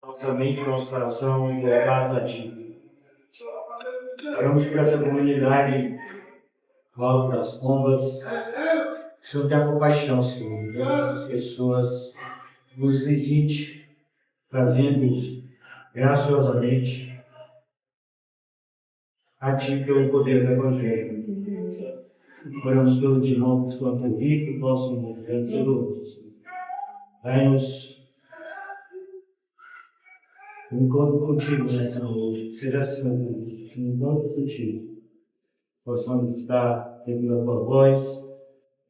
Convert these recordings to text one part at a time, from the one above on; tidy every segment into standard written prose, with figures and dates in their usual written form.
nossa mente e nosso coração entregados a Ti. Oramos por essa comunidade do Alto das Pombas. O Senhor tenha compaixão, Senhor, de todas as pessoas, nos visite, trazendo-os graciosamente a Ti pelo poder do Evangelho. Oramos pelos irmãos que estão aqui, que possam vencer outros. Dai-nos um encontro contigo nessa noite, que seja assim, um encontro contigo. Possamos estar ouvindo a tua voz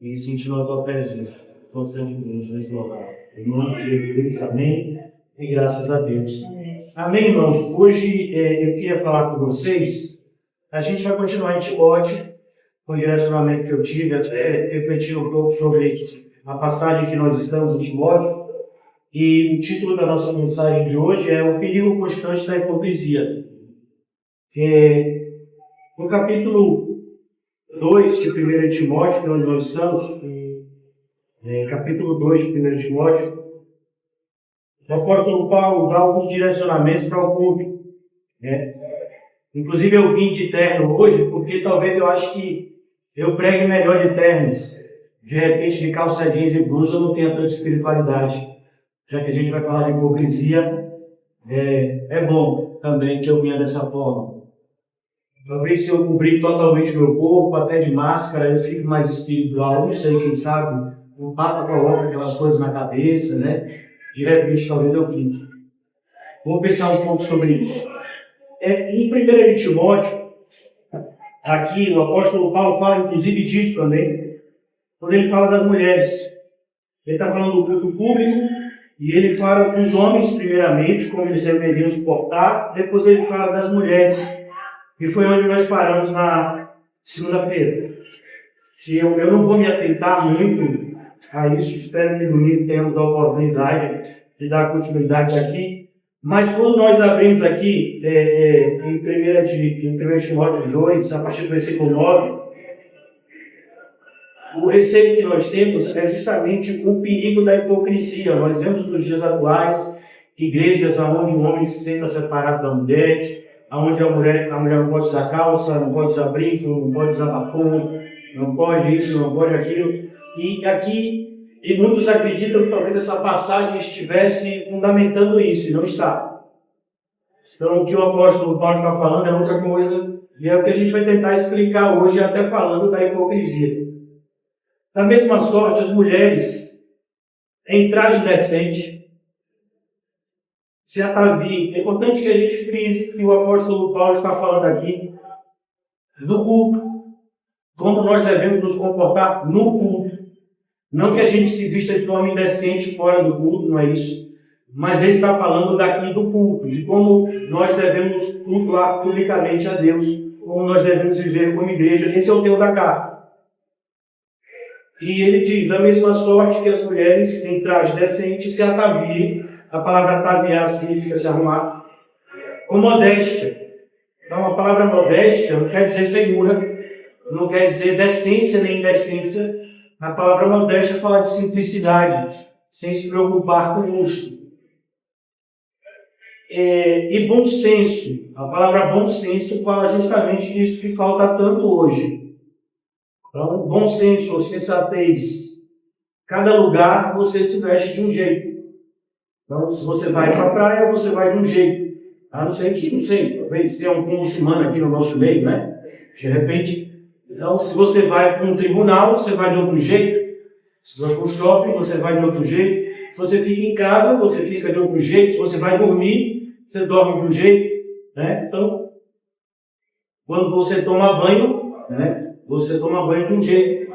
e sentindo a tua presença constantemente nesse local. Em nome de Jesus, amém. E graças a Deus. Amém, irmãos. Hoje eu queria falar com vocês. A gente vai continuar em Timóteo, com o direcionamento que eu tive, até refletir um pouco sobre a passagem que nós estamos em Timóteo. E o título da nossa mensagem de hoje é O Perigo Constante da Hipocrisia. No capítulo 2 de 1 Timóteo, que nós estamos, capítulo 2 de 1 Timóteo, o apóstolo Paulo dá alguns direcionamentos para o culto. Inclusive eu vim de terno hoje, porque talvez eu acho que eu pregue melhor de terno. De repente, de calça jeans e blusa, eu não tenho tanta espiritualidade. Já que a gente vai falar de hipocrisia, é bom também que eu venha dessa forma. Talvez se eu cobrir totalmente meu corpo, até de máscara, eu fique mais espiritual. Não sei, quem sabe, o Papa coloca aquelas coisas na cabeça, né? De repente, talvez eu fique. Vamos pensar um pouco sobre isso. Em 1 Timóteo, aqui o apóstolo Paulo fala inclusive disso também, quando ele fala das mulheres. Ele está falando do culto público, e ele fala dos homens, primeiramente, como eles deveriam se portar, depois ele fala das mulheres, que foi onde nós paramos na segunda-feira. Eu não vou me atentar muito a isso, espero que domingo tenhamos a oportunidade de dar continuidade aqui, mas quando nós abrimos aqui, em 1 Timóteo 2, a partir do versículo 9, o receio que nós temos é justamente o perigo da hipocrisia. Nós vemos nos dias atuais igrejas onde o homem se senta separado da mulher, onde a mulher não pode usar calça, não pode usar brinco, não pode usar batom, não pode isso, não pode aquilo. E muitos acreditam que talvez essa passagem estivesse fundamentando isso, e não está. Então o que o apóstolo Paulo está falando é outra coisa, e é o que a gente vai tentar explicar hoje, até falando da hipocrisia. Da mesma sorte, as mulheres, em traje decente, se ataviem. É importante que a gente frise que o apóstolo Paulo está falando aqui do culto, como nós devemos nos comportar no culto. Não que a gente se vista de forma indecente fora do culto, não é isso. Mas ele está falando daqui do culto, de como nós devemos cultuar publicamente a Deus, como nós devemos viver como igreja. Esse é o tema da carta. E ele diz, da mesma sorte que as mulheres em traje decente se ataviem, a palavra ataviar significa se arrumar, com modéstia. Então a palavra modéstia não quer dizer feiura, não quer dizer decência nem indecência. A palavra modéstia fala de simplicidade, sem se preocupar com o luxo. E bom senso, a palavra bom senso fala justamente disso que falta tanto hoje. Então, bom senso ou sensatez. Cada lugar você se veste de um jeito. Então, se você vai para a praia, você vai de um jeito. A não ser que, talvez tenha um muçulmano aqui no nosso meio, né? De repente. Então, se você vai para um tribunal, você vai de outro jeito. Se você vai para um shopping, você vai de outro jeito. Se você fica em casa, você fica de outro jeito. Se você vai dormir, você dorme de um jeito. Né? Então, quando você toma banho, né? Você toma banho de um jeito.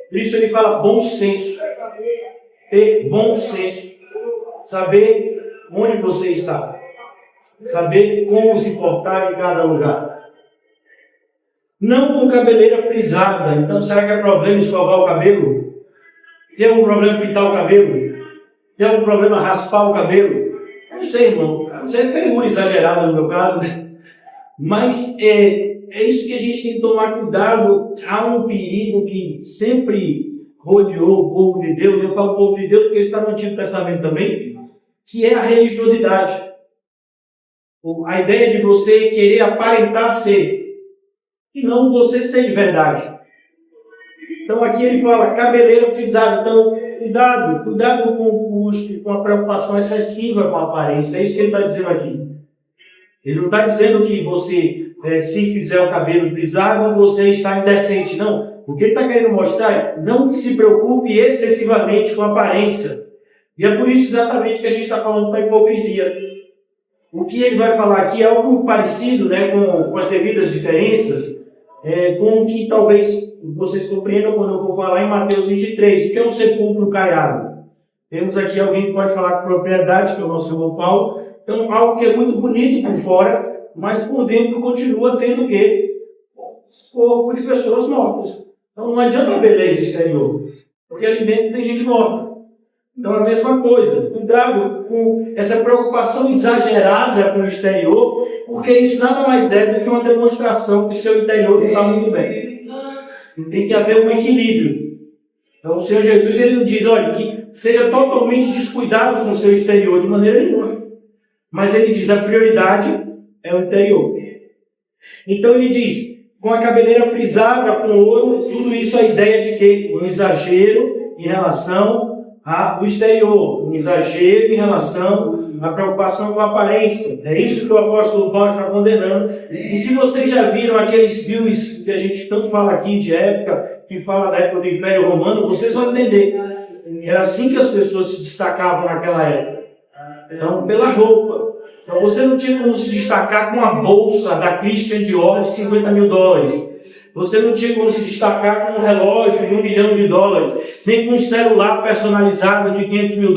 Por isso ele fala bom senso. Ter bom senso. Saber onde você está. Saber como se portar em cada lugar. Não com cabeleira frisada. Então, será que é problema escovar o cabelo? Tem algum problema pintar o cabelo? Tem algum problema raspar o cabelo? Não sei, irmão. Não sei, feiura exagerada no meu caso, né? Mas é isso que a gente tem que tomar cuidado. Há um perigo que sempre rodeou o povo de Deus. Eu falo povo de Deus porque está no Antigo Testamento também. que é a religiosidade. A ideia de você querer aparentar ser, e não você ser de verdade. Então aqui ele fala, cabeleira frisada. Então, cuidado com a preocupação excessiva com a aparência. É isso que ele está dizendo aqui. Ele não está dizendo que você, se fizer o cabelo frisado, você está indecente. Não. O que ele está querendo mostrar é, não se preocupe excessivamente com a aparência. E é por isso exatamente que a gente está falando da hipocrisia. O que ele vai falar aqui é algo parecido, né, com as devidas diferenças, com o que talvez vocês compreendam quando eu vou falar em Mateus 23, o que é um sepulcro caiado. Temos aqui alguém que pode falar com propriedade, que é o nosso irmão Paulo. Então, algo que é muito bonito por fora, mas por dentro continua tendo o quê? Corpo de pessoas mortas. Então, não adianta a beleza exterior, porque ali dentro tem gente morta. Então, a mesma coisa. Cuidado com essa preocupação exagerada com o exterior, porque isso nada mais é do que uma demonstração que o seu interior não está muito bem. Tem que haver um equilíbrio. Então, o Senhor Jesus ele diz, olha, que seja totalmente descuidado com o seu exterior, de maneira nenhuma. Mas ele diz, a prioridade é o interior. Então, ele diz, com a cabeleira frisada, com ouro, tudo isso a ideia de quê? Um exagero em relação ao exterior, um exagero em relação à preocupação com a aparência. É isso que o apóstolo Paulo está condenando. E se vocês já viram aqueles filmes que a gente tanto fala aqui de época, que fala da época do Império Romano, vocês vão entender. Era assim que as pessoas se destacavam naquela época. Então, pela roupa. Então, você não tinha como se destacar com a bolsa da Christian Dior de $50 mil. Você não tinha como se destacar com um relógio de $1 milhão, nem com um celular personalizado de $500 mil.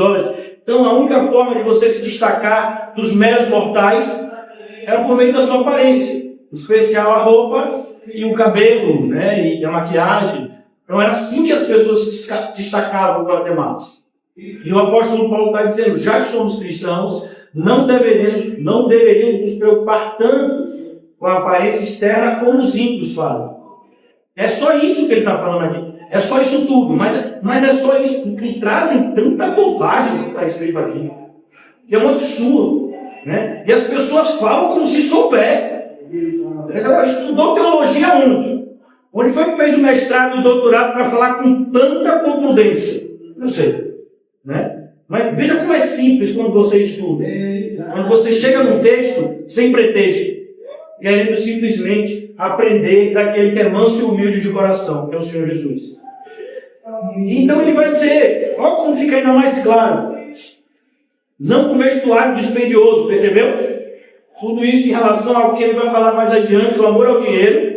Então, a única forma de você se destacar dos meros mortais era por meio da sua aparência. Em especial a roupa e o cabelo, né, e a maquiagem. Então, era assim que as pessoas se destacavam para as demais. E o apóstolo Paulo está dizendo, já que somos cristãos, não deveríamos nos preocupar tanto com a aparência externa como os ímpios falam. É só isso que ele está falando aqui. É só isso tudo. Mas é só isso. Porque trazem tanta bobagem que está escrito aqui. Que é um absurdo. Né? E as pessoas falam como se soubessem. Estudou teologia onde? Onde foi que fez o mestrado e o doutorado para falar com tanta contundência? Não sei. Né? Mas veja como é simples quando você estuda. Quando você chega num texto sem pretexto, querendo simplesmente aprender daquele que é manso e humilde de coração, que é o Senhor Jesus. Então ele vai dizer, olha como fica ainda mais claro, não com vestuário dispendioso, percebeu? Tudo isso em relação ao que ele vai falar mais adiante, o amor ao dinheiro.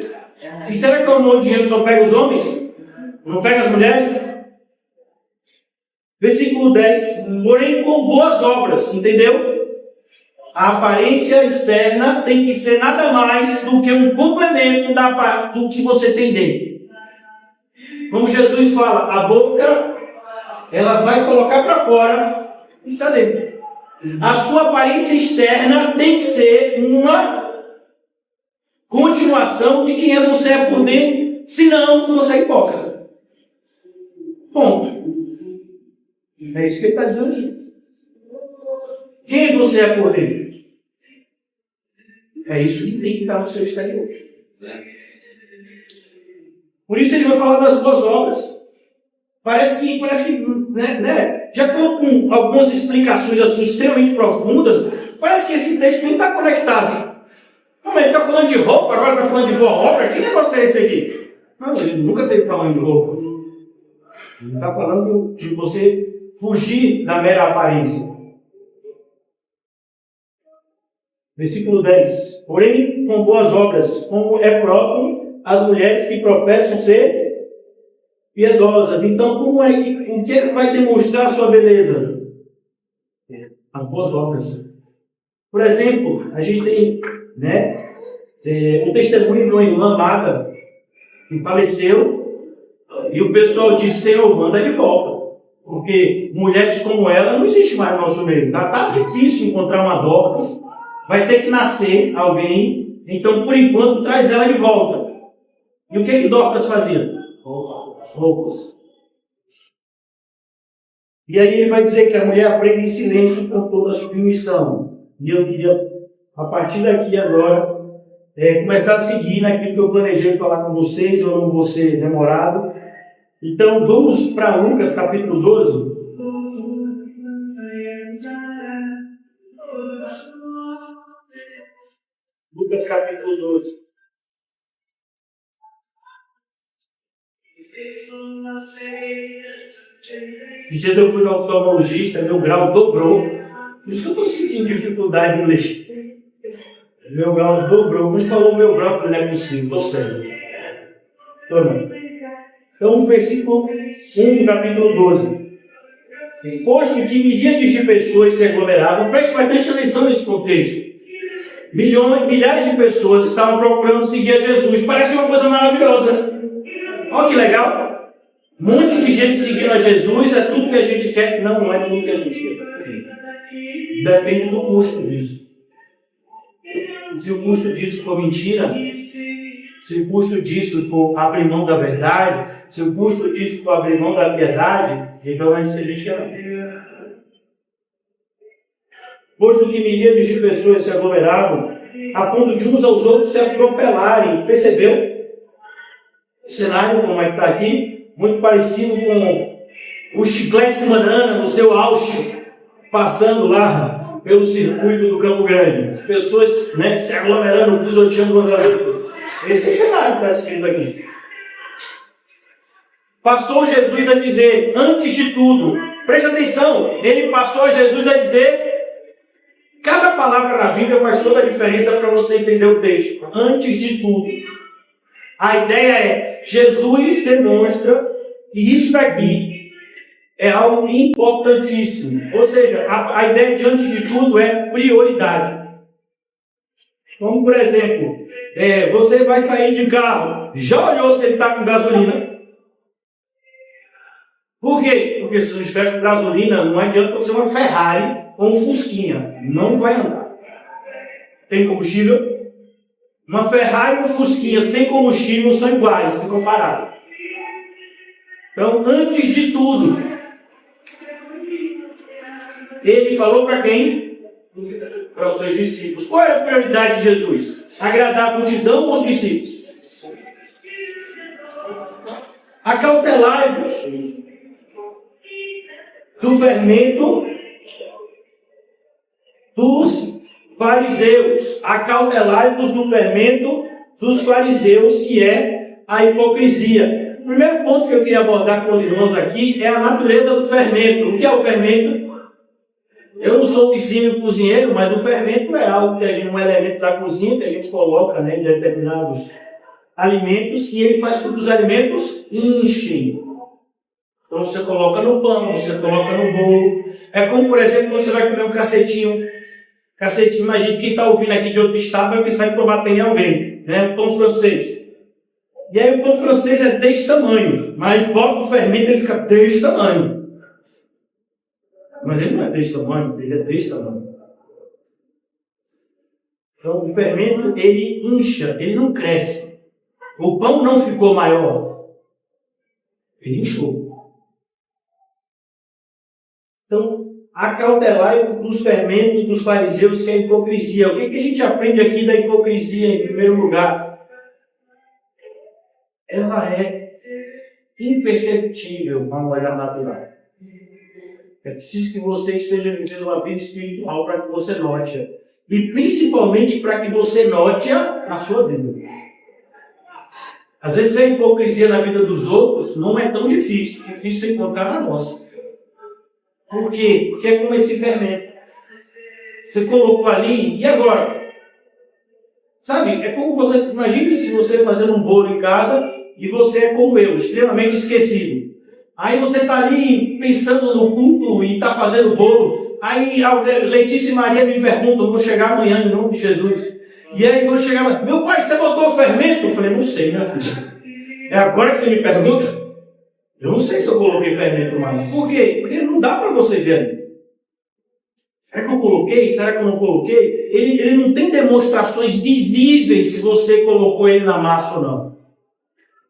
E será que o amor ao dinheiro só pega os homens? Não pega as mulheres? Versículo 10, porém com boas obras, entendeu? A aparência externa tem que ser nada mais do que um complemento do que você tem dentro. Como Jesus fala, a boca, ela vai colocar para fora e está dentro. A sua aparência externa tem que ser uma continuação de quem você é por dentro, senão você é hipócrita. Ponto. É isso que ele está dizendo aqui. Quem você é por dentro? É isso que tem que estar no seu exterior. Por isso ele vai falar das boas obras. Parece que né, já com algumas explicações assim, extremamente profundas, parece que esse texto nem está conectado. Não, ele está falando de roupa, agora está falando de boa obra. Que negócio é esse aqui? Não, ele nunca esteve falando de roupa. Ele está falando de você fugir da mera aparência. Versículo 10. Porém, com boas obras, como é próprio as mulheres que professam ser piedosas. Então, o que é que vai demonstrar a sua beleza? As boas obras. Por exemplo, a gente tem, né, o testemunho de uma irmã amada que faleceu e o pessoal disse, Senhor, manda de volta. Porque mulheres como ela não existe mais no nosso meio. Está difícil encontrar uma Dorcas. Vai ter que nascer alguém. Então, por enquanto, traz ela de volta. E o que Dorcas fazia? Roupas. E aí ele vai dizer que a mulher aprende em silêncio com toda a submissão. E eu queria, a partir daqui agora, começar a seguir naquilo que eu planejei falar com vocês, eu não vou ser demorado. Então vamos para Lucas capítulo 12. Lucas capítulo 12. E dias eu fui no oftalmologista, meu grau dobrou. Por isso que eu estou sentindo dificuldade no leite. Meu grau dobrou. Mas falou meu grau, que não é possível, estou sério. Então, o versículo 1 do capítulo 12. Posto que milhares de pessoas se aglomeravam, preste bastante atenção nesse contexto. Milhares de pessoas estavam procurando seguir a Jesus. Parece uma coisa maravilhosa. Olha que legal. Um monte de gente seguindo a Jesus, é tudo que a gente quer. Não, não é tudo que a gente quer. Depende do custo disso. Se o custo disso for mentira, se o custo disso for abrir mão da verdade, se o custo disso for abrir mão da piedade, então é isso que a gente quer. Posto que milhares de pessoas se aglomeravam, a ponto de uns aos outros se atropelarem. Percebeu? O cenário, como é que está aqui, muito parecido com o chiclete com banana no seu auge, passando lá pelo circuito do Campo Grande. As pessoas se aglomerando, pisoteando umas às outras. Esse é o cenário que está escrito aqui. Passou Jesus a dizer, antes de tudo, preste atenção, ele passou a Jesus a dizer, cada palavra na Bíblia faz toda a diferença para você entender o texto. Antes de tudo. A ideia é, Jesus demonstra que isso daqui é algo importantíssimo. Ou seja, a ideia de antes de tudo é prioridade. Como, por exemplo, você vai sair de carro, já olhou se ele está com gasolina? Por quê? Porque se não estiver com gasolina, não adianta você uma Ferrari ou um Fusquinha. Não vai andar. Tem combustível? Uma Ferrari e um Fusquinha sem combustível são iguais, ficam parados. Então, antes de tudo, ele falou para quem? Para os seus discípulos. Qual é a prioridade de Jesus? Agradar a multidão ou os discípulos? Acautelai-vos do fermento dos fariseus. Acautelai-vos do fermento dos fariseus, que é a hipocrisia. O primeiro ponto que eu queria abordar com os irmãos aqui é a natureza do fermento. O que é o fermento? Eu não sou piscino cozinheiro, mas o fermento é algo que um elemento da cozinha que a gente coloca em determinados alimentos e ele faz com que os alimentos enchem. Então você coloca no pão, você coloca no bolo. É como, por exemplo, você vai comer um cacetinho. Cacetinho, imagina quem está ouvindo aqui de outro estado vai pensar que tomate em alguém, né? Pão francês. E aí o pão francês é desse tamanho, mas bota o fermento e ele fica desse tamanho. Mas ele não é desse tamanho, ele é desse tamanho. Então o fermento, ele incha, ele não cresce. O pão não ficou maior, ele inchou. Então, acautelai dos fermentos dos fariseus, que é a hipocrisia. O que a gente aprende aqui da hipocrisia, em primeiro lugar? Ela é imperceptível a um olhar natural. É preciso que você esteja vivendo uma vida espiritual para que você note. E principalmente para que você note na sua vida. Às vezes ver a hipocrisia na vida dos outros não é tão difícil. É difícil encontrar na nossa. Por quê? Porque é como esse fermento. Você colocou ali, e agora? Sabe, é como você... Imagine se você fazendo um bolo em casa e você é como eu, extremamente esquecido. Aí você está ali pensando no culto e está fazendo bolo. Aí a Letícia e Maria me perguntam, vou chegar amanhã em nome de Jesus. E aí vou chegar, meu pai, você botou fermento? Eu falei, não sei, minha filha. É agora que você me pergunta? Eu não sei se eu coloquei fermento mais. Por quê? Porque não dá para você ver. Será que eu coloquei? Será que eu não coloquei? Ele não tem demonstrações visíveis se você colocou ele na massa ou não.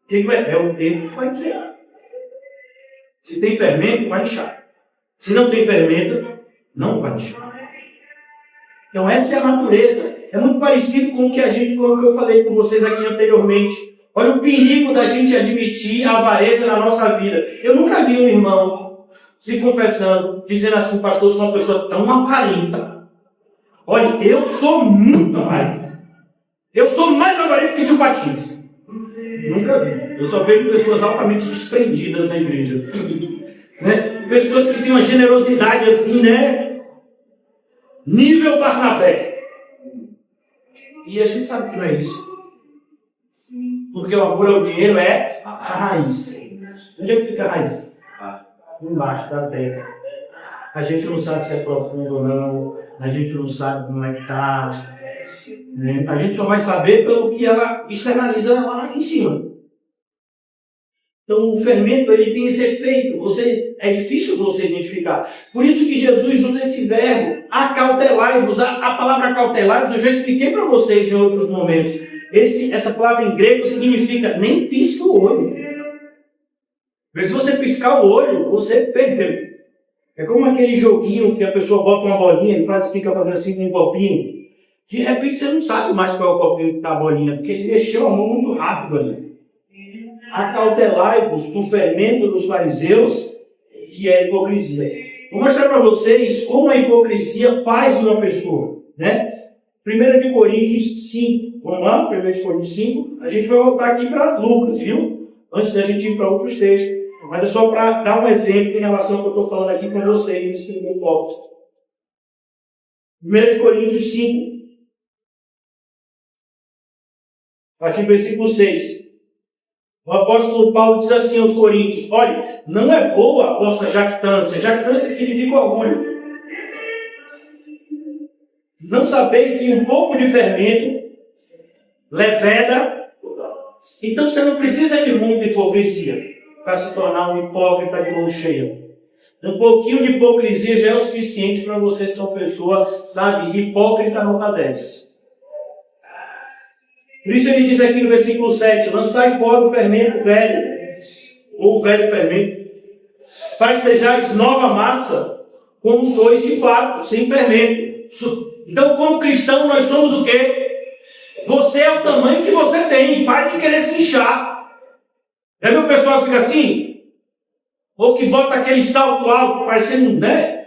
O que vai? É o tempo que vai dizer. Se tem fermento, vai inchar. Se não tem fermento, não pode. Então essa é a natureza. É muito parecido com o que eu falei com vocês aqui anteriormente. Olha o perigo da gente admitir a avareza na nossa vida. Eu nunca vi um irmão se confessando, dizendo assim, pastor, eu sou uma pessoa tão avarenta. Olha, eu sou muito avarento. Eu sou mais avarento que Tio Patins. Nunca vi. Eu só vejo pessoas altamente desprendidas na igreja. Né? Pessoas que têm uma generosidade assim, né? Nível Barnabé. E a gente sabe que não é isso. Porque o amor ao dinheiro é a raiz. Onde é que fica a raiz? Embaixo da terra. A gente não sabe se é profundo ou não. A gente não sabe como é que está. A gente só vai saber pelo que ela externaliza lá em cima. Então o fermento ele tem esse efeito. É difícil você identificar. Por isso que Jesus usa esse verbo, acautelai-vos. A palavra acautelai-vos eu já expliquei para vocês em outros momentos. Essa palavra em grego significa nem pisca o olho. Mas se você piscar o olho, você perdeu. É como aquele joguinho que a pessoa bota uma bolinha e fica fazendo assim com um copinho. De repente você não sabe mais qual é o copinho que está a bolinha, porque ele mexeu a mão muito rápido ali. Acautelai-vos do fermento dos fariseus, que é a hipocrisia. Vou mostrar para vocês como a hipocrisia faz uma pessoa. Né? 1 Coríntios 5. Vamos lá? 1 Coríntios 5. A gente vai voltar aqui para as Lucas, viu? Antes da gente ir para outros textos. Mas é só para dar um exemplo em relação ao que eu estou falando aqui com vocês nesse primeiro bloco. 1 Coríntios 5. Aqui no versículo 6. O apóstolo Paulo diz assim aos Coríntios: olha, não é boa a vossa jactância. Jactância significa orgulho. Não sabeis que um pouco de fermento leveda. Então você não precisa de muita hipocrisia para se tornar um hipócrita de mão cheia. Um pouquinho de hipocrisia já é o suficiente para você ser uma pessoa, sabe, hipócrita nota 10. Por isso ele diz aqui no versículo 7, lançai fora o fermento velho, ou o velho fermento, para que sejais nova massa, como sois de fato, sem fermento. Então, como cristão, nós somos o quê? Você é o tamanho que você tem, para de querer se inchar. Já viu o pessoal que fica assim? Ou que bota aquele salto alto, parecendo, né?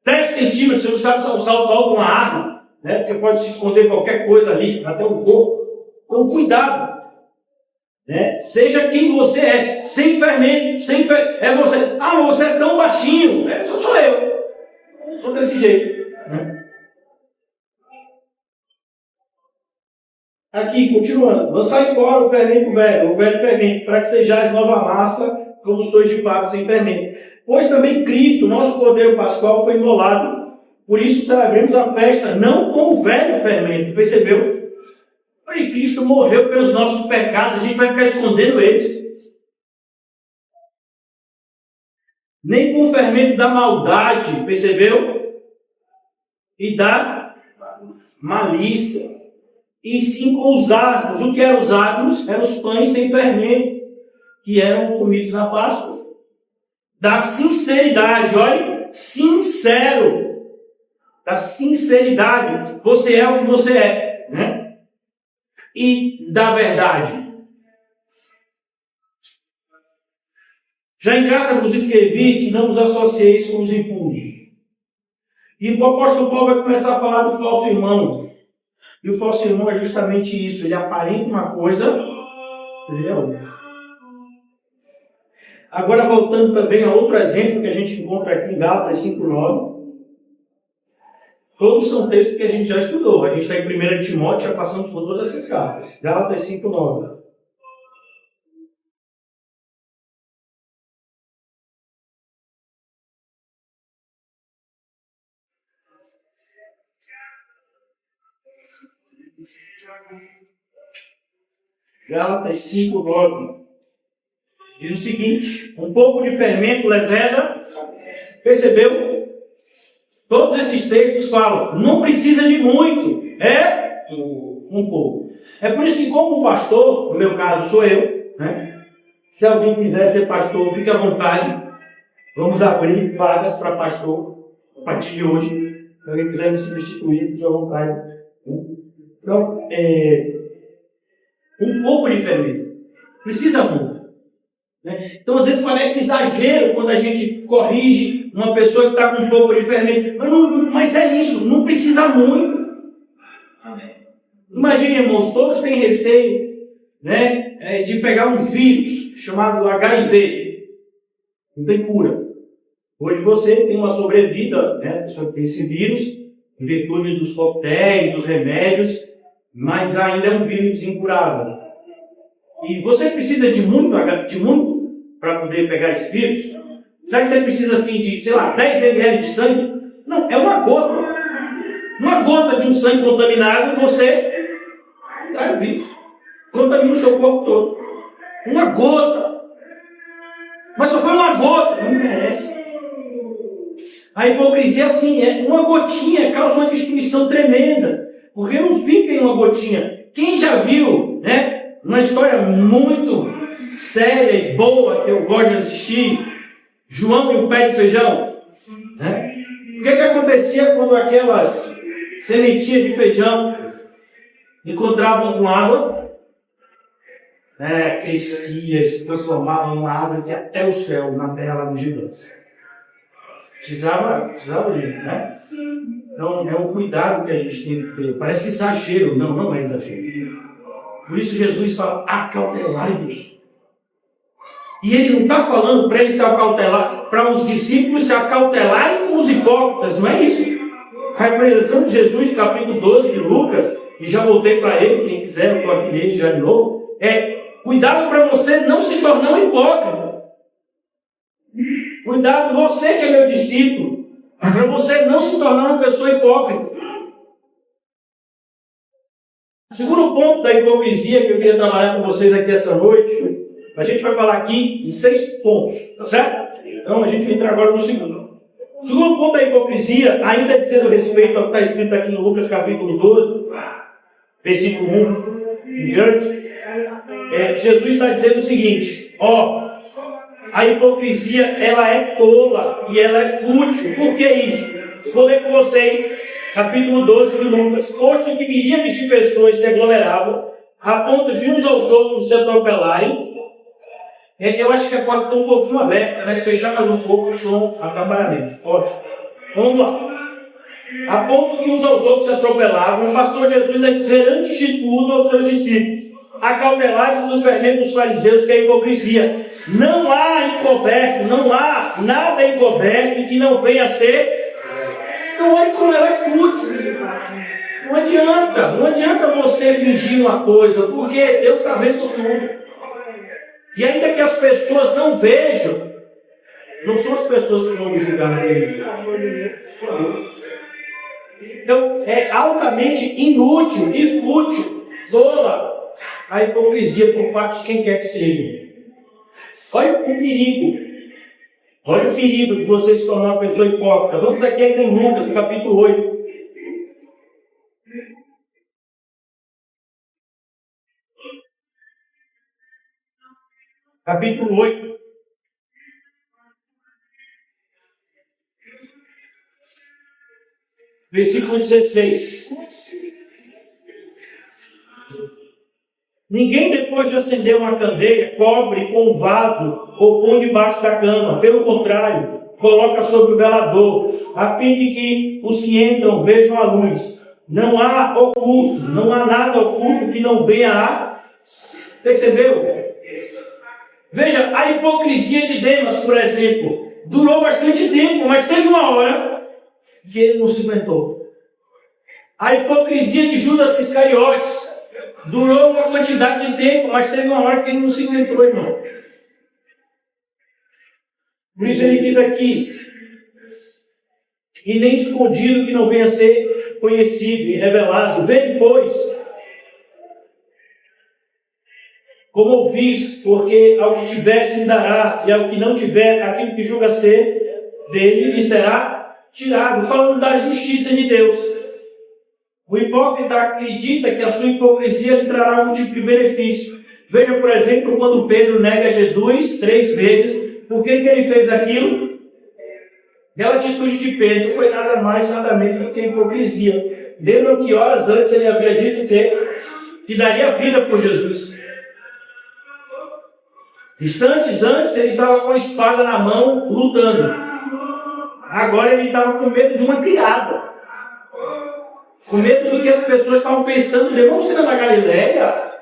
10 centímetros, você não sabe se é um salto alto ou uma arma, né? Porque pode se esconder qualquer coisa ali, até um corpo. Então, cuidado. Né? Seja quem você é, sem fermento, é você. Ah, mas você é tão baixinho. Sou eu. Sou desse jeito. Né? Aqui, continuando. Lançai fora o fermento velho, o velho fermento, para que sejais nova massa, como sois de fato sem fermento. Pois também Cristo, nosso Cordeiro Pascual, foi imolado. Por isso celebremos a festa, não com o velho fermento. Percebeu? E Cristo morreu pelos nossos pecados, a gente vai ficar escondendo eles. Nem com o fermento da maldade, percebeu? E da malícia. E sim com os asmos. O que eram os asmos? Eram os pães sem fermento, que eram comidos na Páscoa. Da sinceridade, olha, sincero. Da sinceridade. Você é o que você é, né? E da verdade. Já em carta vos escrevi que não vos associeis com os impuros. E o apóstolo Paulo vai começar a falar do falso irmão. E o falso irmão é justamente isso. Ele aparenta uma coisa, entendeu? Agora voltando também a outro exemplo que a gente encontra aqui em Gálatas 5:9. Todos são textos que a gente já estudou. A gente está em 1 Timóteo, já passamos por todas essas cartas. Gálatas 5:9. Gálatas 5:9. Diz o seguinte: um pouco de fermento leveda. Percebeu? Todos esses textos falam, não precisa de muito, é um pouco. É por isso que, como pastor, no meu caso sou eu, né? Se alguém quiser ser pastor, fique à vontade. Vamos abrir vagas para pastor a partir de hoje. Se alguém quiser me substituir, fique à vontade. Então, um pouco de fermento. Precisa muito. Né? Então, às vezes parece exagero quando a gente corrige uma pessoa que está com um pouco de fermento. Mas é isso, não precisa muito. Imagine, irmãos, todos têm receio, né, de pegar um vírus chamado HIV. Não tem cura. Hoje você tem uma sobrevida, né, sobre esse vírus, em virtude dos coquetéis, dos remédios, mas ainda é um vírus incurável. E você precisa de muito para poder pegar esse vírus? Será que você precisa assim de, sei lá, 10 ml de sangue? Não, é uma gota. Uma gota de um sangue contaminado, você traz o vírus. Contamina o seu corpo todo. Uma gota. Mas só foi uma gota. Não merece. A hipocrisia, assim, uma gotinha causa uma destruição tremenda. Porque não fica em uma gotinha. Quem já viu, né, uma história muito séria e boa que eu gosto de assistir, João e o pé de feijão? Né? O que acontecia quando aquelas sementinhas de feijão encontravam com água? Crescia, se transformava numa árvore que até o céu, na terra lá no gigante. Precisava ir, né? Então, é um cuidado que a gente tem que ter. Parece exagero. Não é exagero. Por isso Jesus fala, acautelai-vos. E ele não está falando para ele se acautelar, para os discípulos se acautelarem com os hipócritas, não é isso? A repreensão de Jesus, capítulo 12 de Lucas, e já voltei para ele, quem quiser, eu estou aqui nele já de novo, cuidado para você não se tornar um hipócrita. Cuidado, você que é meu discípulo, para você não se tornar uma pessoa hipócrita. O segundo ponto da hipocrisia que eu queria trabalhar com vocês aqui essa noite, a gente vai falar aqui em 6 pontos, tá certo? Então a gente vai entrar agora no segundo. O segundo ponto da hipocrisia, ainda dizendo respeito ao que está escrito aqui em Lucas capítulo 12, versículo 1 em diante, Jesus está dizendo o seguinte, a hipocrisia, ela é tola e ela é fútil. Por que isso? Vou ler com vocês, capítulo 12 de Lucas. Posto que miríades de pessoas se aglomeravam, a ponto de uns aos outros se atropelarem. Eu acho que a porta está um pouquinho aberta, vai se fechar mais um pouco o som acabar mesmo. Ótimo. Vamos lá. A ponto que uns aos outros se atropelavam, passou Jesus a dizer antes de tudo aos seus discípulos: acautelai-vos dos fermentos dos fariseus, que é a hipocrisia. Não há encoberto, não há nada encoberto que não venha a ser. Então olha como ela é fútil. Não adianta você fingir uma coisa, porque Deus está vendo tudo. E ainda que as pessoas não vejam, não são as pessoas que vão me julgar nele. Então é altamente inútil e fútil, tola, a hipocrisia por parte de quem quer que seja. Olha o perigo. Olha o perigo de você se tornar uma pessoa hipócrita. Vamos aqui ainda em Lucas, capítulo 8. Capítulo 8. Versículo 16. Ninguém, depois de acender uma candeia, cobre com um vaso ou põe debaixo da cama. Pelo contrário, coloca sobre o velador, a fim de que os que entram vejam a luz. Não há oculto, não há nada oculto que não venha a... Percebeu? Veja, a hipocrisia de Demas, por exemplo, durou bastante tempo, mas teve uma hora que ele não se aguentou. A hipocrisia de Judas Iscariotes durou uma quantidade de tempo, mas teve uma hora que ele não se aguentou, irmão. Por isso ele diz aqui, e nem escondido que não venha a ser conhecido e revelado. Vem, pois, como ouvis, porque ao que tiver se dará, e ao que não tiver, aquilo que julga ser dele, lhe será tirado. Falando da justiça de Deus. O hipócrita acredita que a sua hipocrisia lhe trará algum tipo de benefício. Veja, por exemplo, quando Pedro nega Jesus 3 vezes. Por que ele fez aquilo? Aquela atitude de Pedro foi nada mais, nada menos do que hipocrisia. Lembram que horas antes ele havia dito que daria vida por Jesus. Instantes antes ele estava com a espada na mão, lutando. Agora ele estava com medo de uma criada. Com medo do que as pessoas estavam pensando. Vamos ser na Galileia?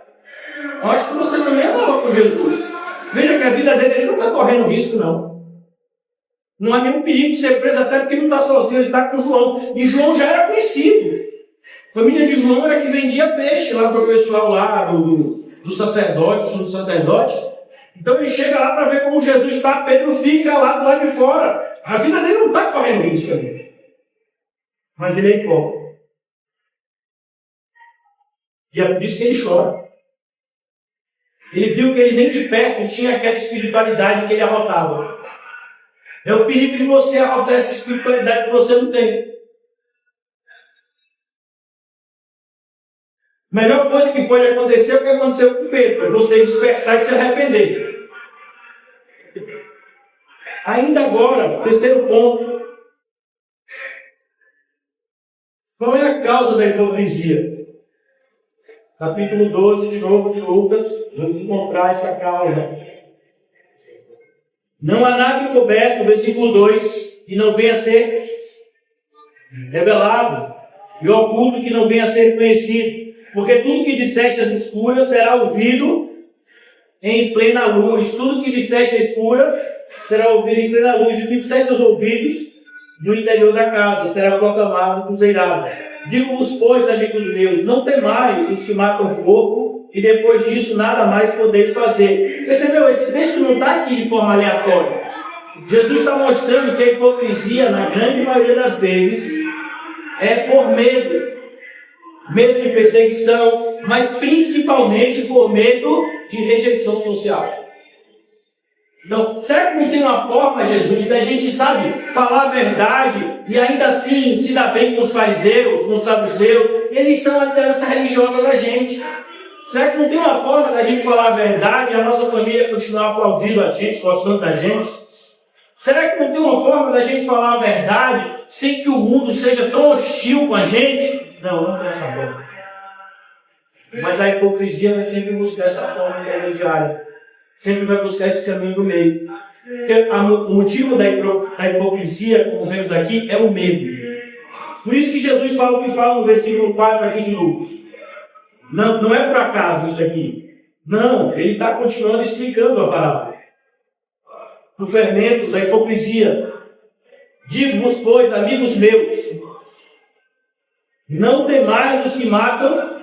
Eu acho que você também andava com Jesus. Veja que a vida dele ele não está correndo risco, não. Não há nenhum perigo de ser preso, até porque ele não está sozinho, ele está com João. E João já era conhecido. A família de João era que vendia peixe lá para o pessoal lá do sacerdote, do sumo sacerdote. Então ele chega lá para ver como Jesus está, Pedro fica lá do lado de fora. A vida dele não está correndo risco ali. Mas ele é hipócrita. E é por isso que ele chora. Ele viu que ele nem de perto tinha aquela espiritualidade que ele arrotava. É o perigo de você arrotar essa espiritualidade que você não tem. A melhor coisa que pode acontecer é o que aconteceu com Pedro. É você despertar e se arrepender. Ainda agora, terceiro ponto. Qual é a causa da hipocrisia? Capítulo 12 de Lucas, vamos encontrar essa causa. Não há nada encoberto, versículo 2, que não venha a ser revelado, e oculto que não venha a ser conhecido. Porque tudo que disseste às escuras será ouvido em plena luz. Tudo que disseste às escuras será ouvido em plena luz. E o que disseste aos ouvidos no interior da casa será proclamado dos eirados. Digo-vos, pois, amigos meus, não temais os que matam o corpo, e depois disso nada mais podeis fazer. Percebeu? Esse texto não está aqui de forma aleatória. Jesus está mostrando que a hipocrisia, na grande maioria das vezes, é por medo. Medo de perseguição, mas principalmente por medo de rejeição social. Então, será que não tem uma forma, Jesus, da gente, sabe, falar a verdade e ainda assim se dar bem com os fariseus, com os saduceus? Eles são a liderança religiosa da gente. Será que não tem uma forma da gente falar a verdade e a nossa família continuar aplaudindo a gente, gostando da gente? Será que não tem uma forma da gente falar a verdade sem que o mundo seja tão hostil com a gente? Não tem essa forma. Mas a hipocrisia vai sempre buscar essa forma intermediária. Sempre vai buscar esse caminho do meio. Porque o motivo da hipocrisia, como vemos aqui, é o medo. Por isso que Jesus fala o que fala no versículo 4 aqui de Lucas. Não é por acaso isso aqui. Não, ele está continuando explicando a palavra. O fermento da hipocrisia. Digo-vos, pois, amigos meus, não temais os que matam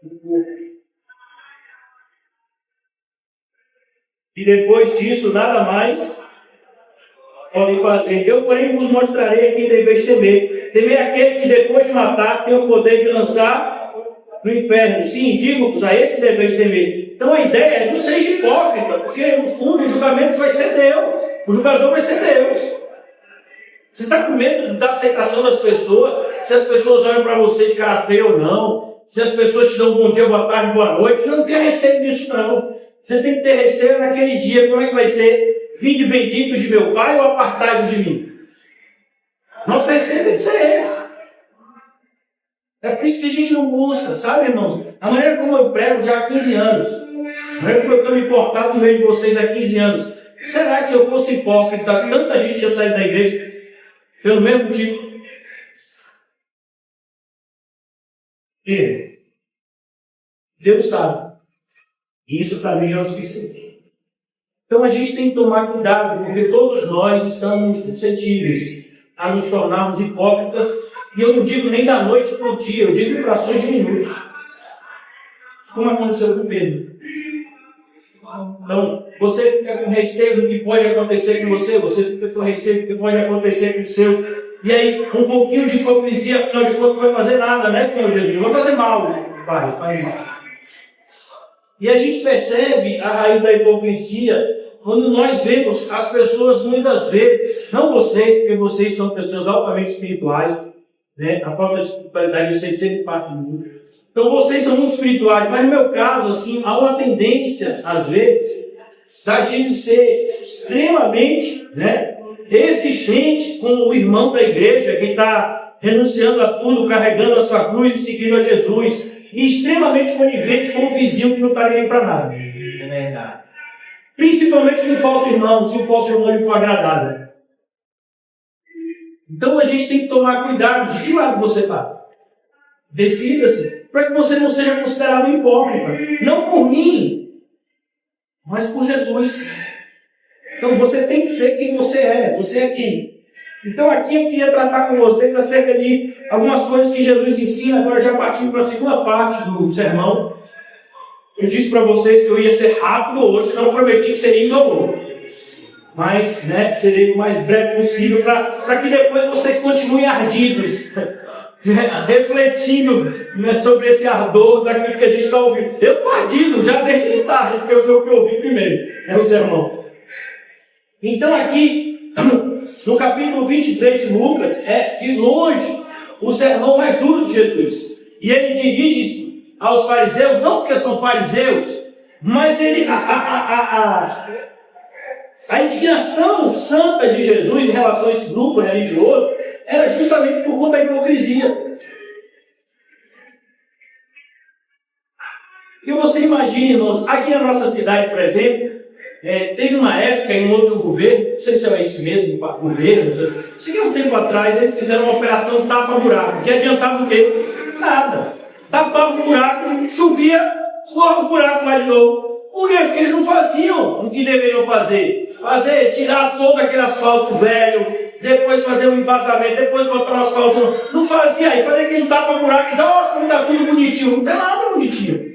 o corpo. E depois disso, nada mais podem fazer. Eu, porém, vos mostrarei a quem deveis temer. Temer aquele que, depois de matar, tem o poder de lançar no inferno. Sim, digo-vos, a esse deveis temer. Então a ideia é não seja hipócrita, porque no fundo o julgamento vai ser Deus. O julgador vai ser Deus. Você está com medo da aceitação das pessoas? Se as pessoas olham para você de cara feia ou não? Se as pessoas te dão bom dia, boa tarde, boa noite? Você não tem receio disso, não. Você tem que ter receio naquele dia. Como é que vai ser? Vinde benditos de meu Pai ou apartai-vos de mim? Nosso receio tem que ser esse. É por isso que a gente não busca, sabe, irmãos? A maneira como eu prego já há 15 anos. A maneira como eu estou me portando no meio de vocês há 15 anos. Será que se eu fosse hipócrita, tanta gente ia sair da igreja pelo mesmo motivo? E Deus sabe. E isso para mim já é o suficiente. Então a gente tem que tomar cuidado, porque todos nós estamos suscetíveis a nos tornarmos hipócritas. E eu não digo nem da noite para o dia, eu digo em frações de minutos. Como aconteceu com Pedro. Então, você fica com receio do que pode acontecer com você fica com receio do que pode acontecer com os seus. E aí, um pouquinho de hipocrisia, afinal de contas, não vai fazer nada, né, Senhor Jesus? Não vai fazer mal, Pai, faz mal. E a gente percebe a raiz da hipocrisia quando nós vemos as pessoas muitas vezes, não vocês, porque vocês são pessoas altamente espirituais, né? A própria espiritualidade de vocês sempre parte do mundo. Então vocês são muito espirituais, mas no meu caso, assim, há uma tendência, às vezes, da gente ser extremamente, né, exigente com o irmão da igreja, que está renunciando a tudo, carregando a sua cruz e seguindo a Jesus, e extremamente conivente com o vizinho que não está nem aí para nada. É verdade. Principalmente com o falso irmão, se o falso irmão lhe for agradável. Então a gente tem que tomar cuidado de que lado você está. Decida-se, para que você não seja considerado hipócrita. Não por mim, mas por Jesus. Então você tem que ser quem você é. Você é quem? Então aqui eu queria tratar com vocês acerca de algumas coisas que Jesus ensina, agora já partindo para a segunda parte do sermão. Eu disse para vocês que eu ia ser rápido hoje, não prometi que seria indolor. Mas, serei o mais breve possível para que depois vocês continuem ardidos, refletindo sobre esse ardor daquilo que a gente está ouvindo. Eu estou ardido já desde tarde, porque foi o que eu ouvi primeiro, o sermão. Então aqui, no capítulo 23 de Lucas, é de longe o sermão mais duro de Jesus. E ele dirige-se aos fariseus, não porque são fariseus, mas ele, a indignação santa de Jesus em relação a esse grupo religioso era justamente por conta da hipocrisia. E você imagina, irmãos, aqui na nossa cidade, por exemplo, teve uma época em outro governo, não sei se é esse mesmo governo, sei que há um tempo atrás eles fizeram uma operação tapa-buraco, que adiantava o quê? Nada. Tapava o buraco, chovia, corre o buraco lá de novo. Por quê? Porque eles não faziam o que deveriam fazer. Tirar todo aquele asfalto velho, depois fazer um embasamento, depois botar um asfalto. Não fazia aí, fazia aquele tapa-buraco e dizia, como está tudo bonitinho. Não tem nada bonitinho.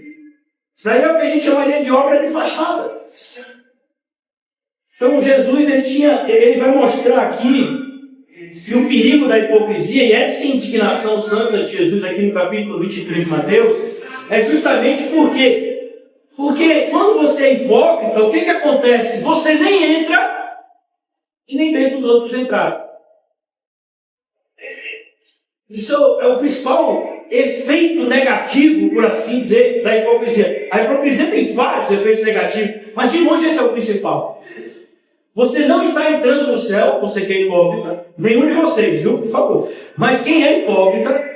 Isso daí é o que a gente chamaria de obra de fachada. Então Jesus, ele vai mostrar aqui que o perigo da hipocrisia, e essa indignação santa de Jesus aqui no capítulo 23 de Mateus, é justamente porque quando você é hipócrita, o que acontece? Você nem entra e nem deixa os outros entrarem. Isso é o principal efeito negativo, por assim dizer, da hipocrisia. A hipocrisia tem vários efeitos negativos, mas de longe esse é o principal. Você não está entrando no céu, você que é hipócrita, nenhum de vocês, viu? Por favor. Mas quem é hipócrita,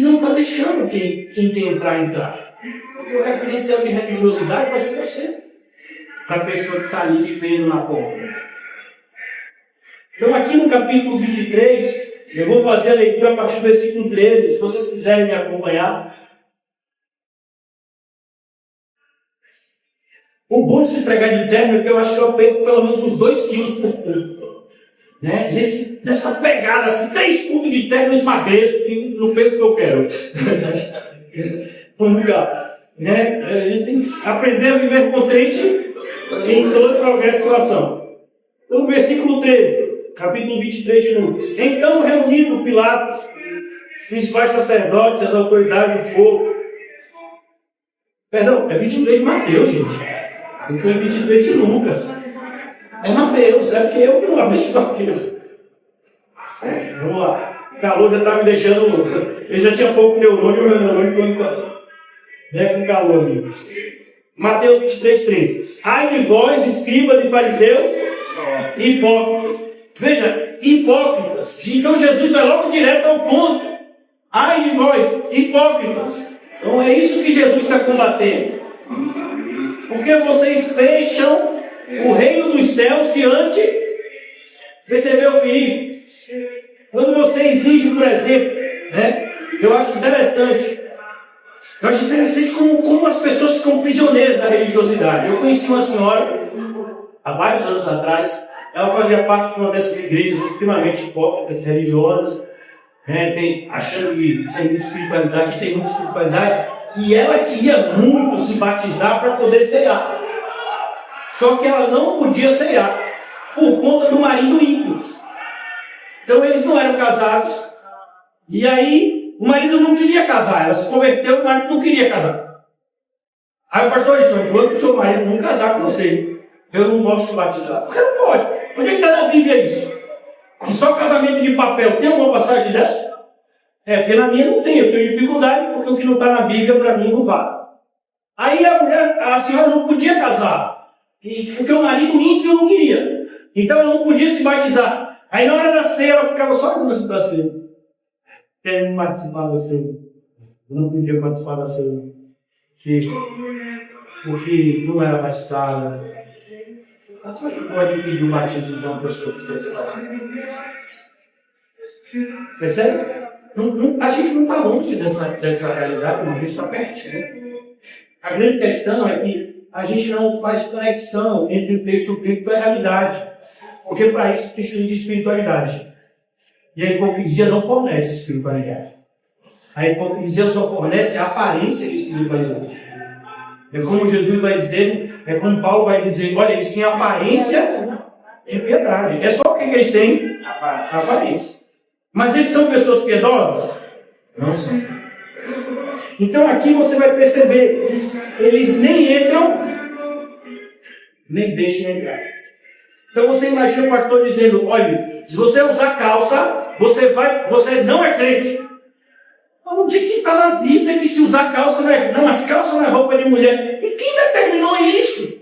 não está deixando quem quer entrar. Porque o referencial de religiosidade vai ser você. Para a pessoa que está ali vivendo na porta. Então aqui no capítulo 23, eu vou fazer a leitura a partir do versículo 13, se vocês quiserem me acompanhar. O bom de se pregar de terno é que eu acho que eu perco pelo menos uns 2 quilos por culto. Nessa pegada, assim, 3 cultos de terno eu esmagreço no peso que eu quero. Vamos ligar. A gente tem que aprender a viver contente em todo progresso e situação. Então, no versículo 13, capítulo 23 de Lucas. Então, reunindo Pilatos, os principais sacerdotes, as autoridades do povo. Perdão, é 23 de Mateus, gente. Então é 23 de Lucas. É Mateus, é porque eu que não abri Mateus. Vamos lá. O calor já está me deixando. Eu já tinha pouco neurônio, meu neurônio com calor ali. Mateus 23, 30. Ai de vós, escribas e fariseus, hipócritas. Veja, hipócritas. Então Jesus vai logo direto ao ponto. Ai de vós, hipócritas. Então é isso que Jesus está combatendo. Porque vocês fecham o reino dos céus diante. Percebeu o perigo? Quando você exige, por exemplo, eu acho interessante como as pessoas ficam prisioneiras da religiosidade. Eu conheci uma senhora, há vários anos atrás, ela fazia parte de uma dessas igrejas extremamente hipócritas, religiosas, achando que sem espiritualidade, que tem muita espiritualidade. E ela queria muito se batizar para poder ceiar. Só que ela não podia ceiar por conta do marido ímpio. Então eles não eram casados. E aí o marido não queria casar. Ela se converteu e o marido não queria casar. Aí o pastor disse, enquanto o seu marido não casar com você, eu não posso te batizar. Porque não pode. Onde é que está na Bíblia isso? Que só casamento de papel tem alguma passagem dessa? Porque na minha não tem, eu tenho dificuldade, porque o que não está na Bíblia para mim não vale. Aí a senhora não podia casar, porque o marido ímpio não queria. Então ela não podia se batizar. Aí na hora da ceia ela ficava só olhando para a ceia. Quer participar da ceia? Eu não podia participar da ceia. Porque não era batizada. Mas como é que pode pedir o batismo de uma pessoa que precisa ser batizada? Percebe? A gente não está longe dessa realidade, mas a gente está pertinho. A grande questão é que a gente não faz conexão entre o texto bíblico e a realidade. Porque para isso precisa de espiritualidade. E a hipocrisia não fornece espiritualidade. A hipocrisia só fornece a aparência de espiritualidade. É como Jesus vai dizer, é como Paulo vai dizer, olha, eles têm aparência de piedade. É só o que eles têm? A aparência. Mas eles são pessoas piedosas? Não são. Então aqui você vai perceber, eles nem entram, nem deixam entrar. Então você imagina o pastor dizendo, olha, se você usar calça, você não é crente. Onde que está na Bíblia que se usar calça não é... Não, as calças não é roupa de mulher. E quem determinou isso?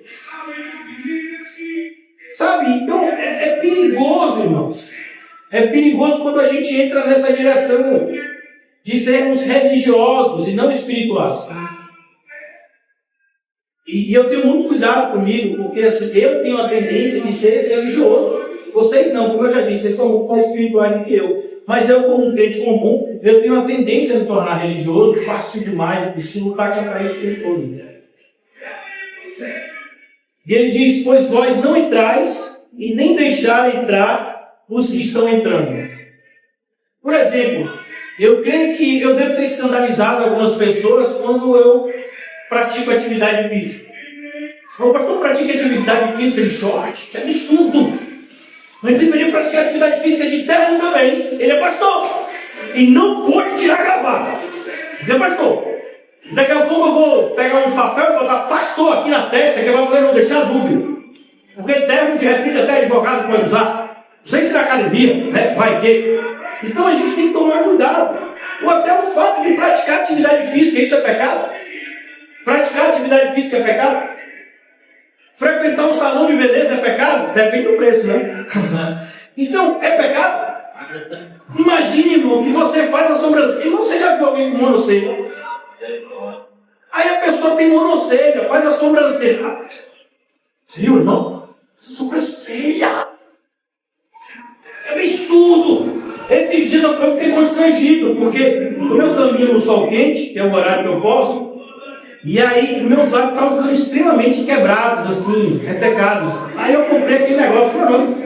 Sabe? Então é perigoso, irmãos. É perigoso quando a gente entra nessa direção de sermos religiosos e não espirituais. E eu tenho muito cuidado comigo, porque assim, eu tenho a tendência de ser religioso. Vocês não, como eu já disse, vocês são muito mais espirituais do que eu. Mas eu, como um crente comum, eu tenho a tendência a me tornar religioso, fácil demais, eu preciso lutar contra isso o tempo todo. E ele diz, pois vós não entrais e nem deixar entrar os que estão entrando. Por exemplo, eu creio que eu devo ter escandalizado algumas pessoas quando eu pratico atividade física. O pastor pratica atividade física de short, que absurdo! Mas deveria praticar atividade física de terno também. Ele é pastor. E não pode tirar a gravata. Ele é pastor. Daqui a pouco eu vou pegar um papel e botar pastor aqui na testa, que vai poder não deixar dúvida. Porque terno, de repente, até advogado pode usar. Não sei se na academia, né? Vai que. Então a gente tem que tomar cuidado. Ou até o fato de praticar atividade física, isso é pecado? Praticar atividade física é pecado? Frequentar um salão de beleza é pecado? Depende do preço, né? Então, é pecado? Imagine, irmão, que você faz a sobrancelha. Irmão, você já viu alguém com monocelha? Aí a pessoa tem monocelha, faz a sobrancelha. Você viu, irmão? Sobrancelha! É absurdo! Esses dias eu fiquei constrangido, porque o meu caminho no sol quente, que é o horário que eu posso, e aí meus lábios estavam ficando extremamente quebrados, assim, ressecados. Aí eu comprei aquele negócio para nós.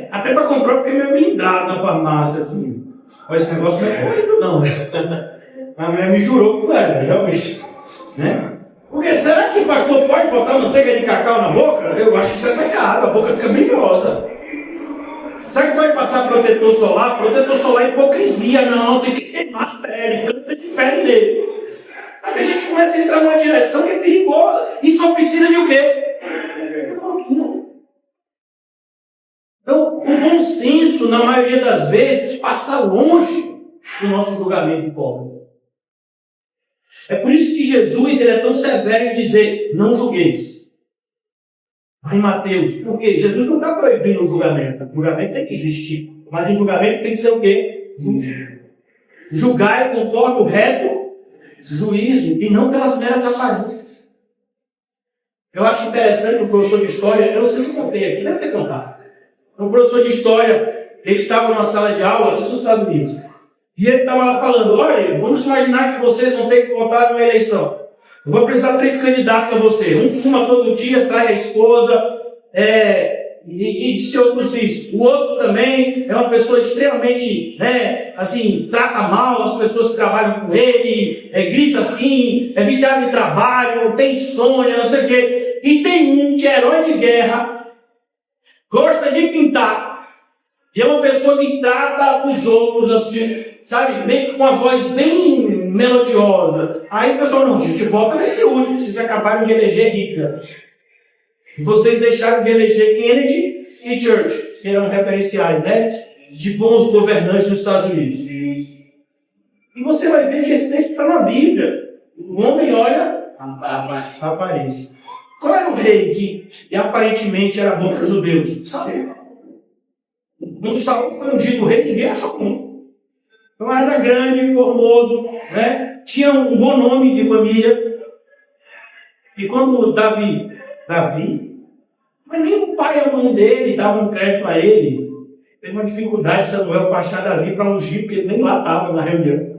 Até para comprar eu fiquei meio blindado na farmácia, assim. Mas esse negócio não é corrido, não. A mulher me jurou que não era, realmente. Né? Porque será que o pastor pode botar manteiga de cacau na boca? Eu acho que isso é pecado, a boca fica brilhosa. Será que pode passar protetor solar? Protetor solar é hipocrisia, não, tem que queimar as peles, câncer de pele dele. Aí a gente começa a entrar numa direção que é perigosa. E só precisa de o quê? Então, o bom senso, na maioria das vezes, passa longe do nosso julgamento pobre. É por isso que Jesus ele é tão severo em dizer, não julgueis. Em Mateus, porque Jesus não está proibindo o julgamento. O julgamento tem que existir. Mas o julgamento tem que ser o quê? Julgai conforme o reto juízo e não pelas meras aparências. Eu acho interessante o professor de história, eu não sei se eu contei aqui, deve ter contado. Um professor de história, ele estava numa sala de aula dos Estados Unidos. E ele estava lá falando, olha, vamos imaginar que vocês vão ter que votar numa eleição. Eu vou apresentar 3 candidatos a você. Um fuma todo dia, trai a esposa, e disse outros vícios. O outro também é uma pessoa extremamente, assim, trata mal as pessoas que trabalham com ele, grita assim, é viciado em trabalho, tem insônia, não sei o quê. E tem um que é herói de guerra, gosta de pintar, e é uma pessoa que trata os outros assim, sabe, meio com uma voz bem melodiosa. Aí o pessoal, não, a gente vota nesse último, vocês acabaram de eleger Hitler. E vocês deixaram de eleger Kennedy e Churchill, que eram referenciais, né, de bons governantes nos Estados Unidos. E você vai ver que esse texto está na Bíblia. O homem olha a aparência. Qual era o rei que aparentemente era bom para os judeus? Saul. Quando Saul foi ungido rei, ninguém achou bom. Então era grande, formoso, né? Tinha um bom nome de família. E quando Davi, mas nem o pai e a mãe dele davam um crédito a ele. Teve uma dificuldade Samuel para achar Davi para ungir, porque ele nem lá estava na reunião.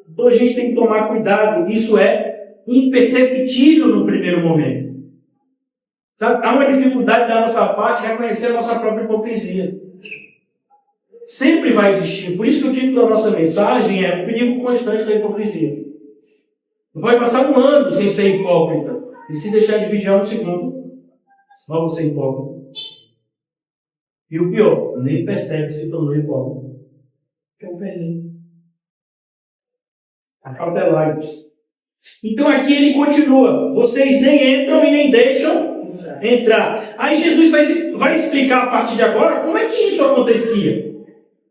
Então a gente tem que tomar cuidado. Isso é imperceptível no primeiro momento. Sabe? Há uma dificuldade da nossa parte de reconhecer a nossa própria hipocrisia. Sempre vai existir. Por isso que o título da nossa mensagem é o perigo constante da hipocrisia. Não pode passar um ano sem ser hipócrita. E se deixar de vigiar um segundo, vamos ser hipócrita. E o pior, nem percebe se tornou hipócrita. Que eu perdi. Acautelai-vos. Então aqui ele continua. Vocês nem entram e nem deixam entrar. Aí Jesus vai explicar a partir de agora como é que isso acontecia.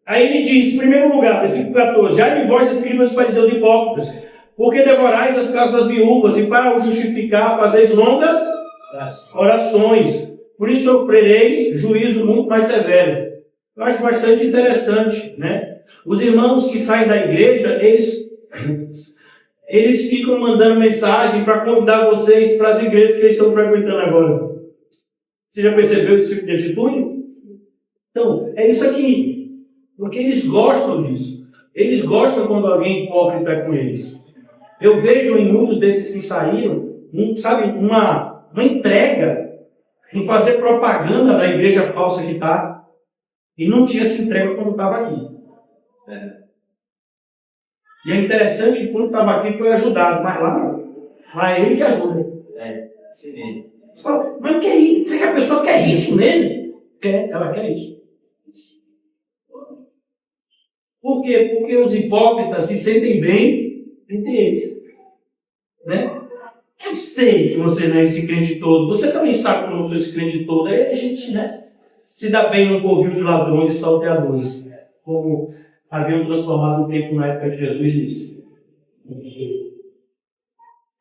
Aí ele diz, em primeiro lugar, versículo 14: ai de vós, escribas e fariseus hipócritas, porque devorais as casas das viúvas, e para o justificar fazeis longas orações. Por isso sofrereis juízo muito mais severo. Eu acho bastante interessante, né? Os irmãos que saem da igreja, eles ficam mandando mensagem para convidar vocês para as igrejas que eles estão frequentando agora. Você já percebeu esse tipo de atitude? Então, é isso aqui. Porque eles gostam disso. Eles gostam quando alguém hipócrita é com eles. Eu vejo em muitos desses que saíram, uma entrega em fazer propaganda da igreja falsa que está. E não tinha essa entrega quando estava aqui. E é interessante que quando estava aqui foi ajudado, mas lá não. Lá é ele que ajuda. Sim. Você fala, mas que é isso? Será que a pessoa quer isso mesmo? Ela quer isso. Por quê? Porque os hipócritas se sentem bem entre eles. Né? Eu sei que você não é esse crente todo. Você também sabe que eu não sou esse crente todo. Aí a gente, né, se dá bem num covil de ladrões e salteadores. Como haviam transformado o tempo na época de Jesus nisso.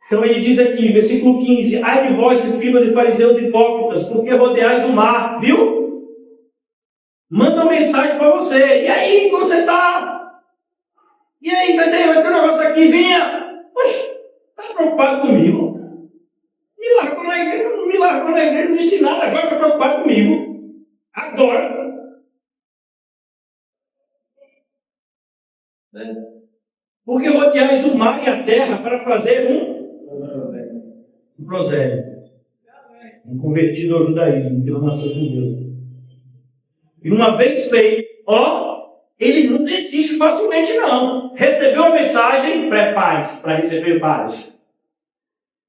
Então ele diz aqui, versículo 15: ai de vós, escribas e fariseus hipócritas, porque rodeais o mar, viu? Manda uma mensagem para você. E aí, como você está? E aí, vai ter um negócio aqui, vinha. Poxa, está preocupado comigo? Me largou na igreja, não disse nada, agora está preocupado comigo. Agora. Porque rodeais o mar e a terra para fazer um prosélito. Um convertido ao judaísmo, pela nação judeu. E uma vez feito, ele não desiste facilmente, não. Recebeu a mensagem, pré-paz, para receber paz.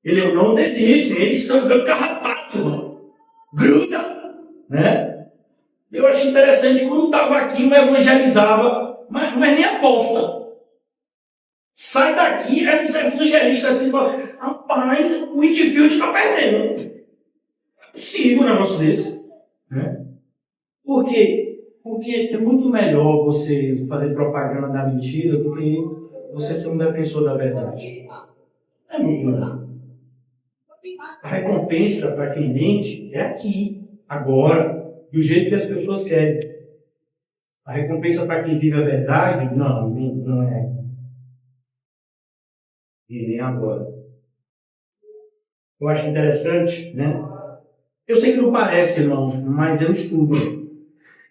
Ele não desiste, eles estão carrapato, irmão. Gruda, né? Eu acho interessante, quando estava aqui, não evangelizava, mas nem a porta. Sai daqui, é dos evangelistas assim, fala, rapaz, o Whitfield está perdendo. Não é possível um negócio desse. Né? Por quê? Porque é muito melhor você fazer propaganda da mentira do que você ser um defensor da verdade. É muito melhor. A recompensa para quem mente é aqui, agora, do jeito que as pessoas querem. A recompensa para quem vive a verdade, não é. E nem agora. Eu acho interessante, né? Eu sei que não parece, irmãos, mas eu estudo.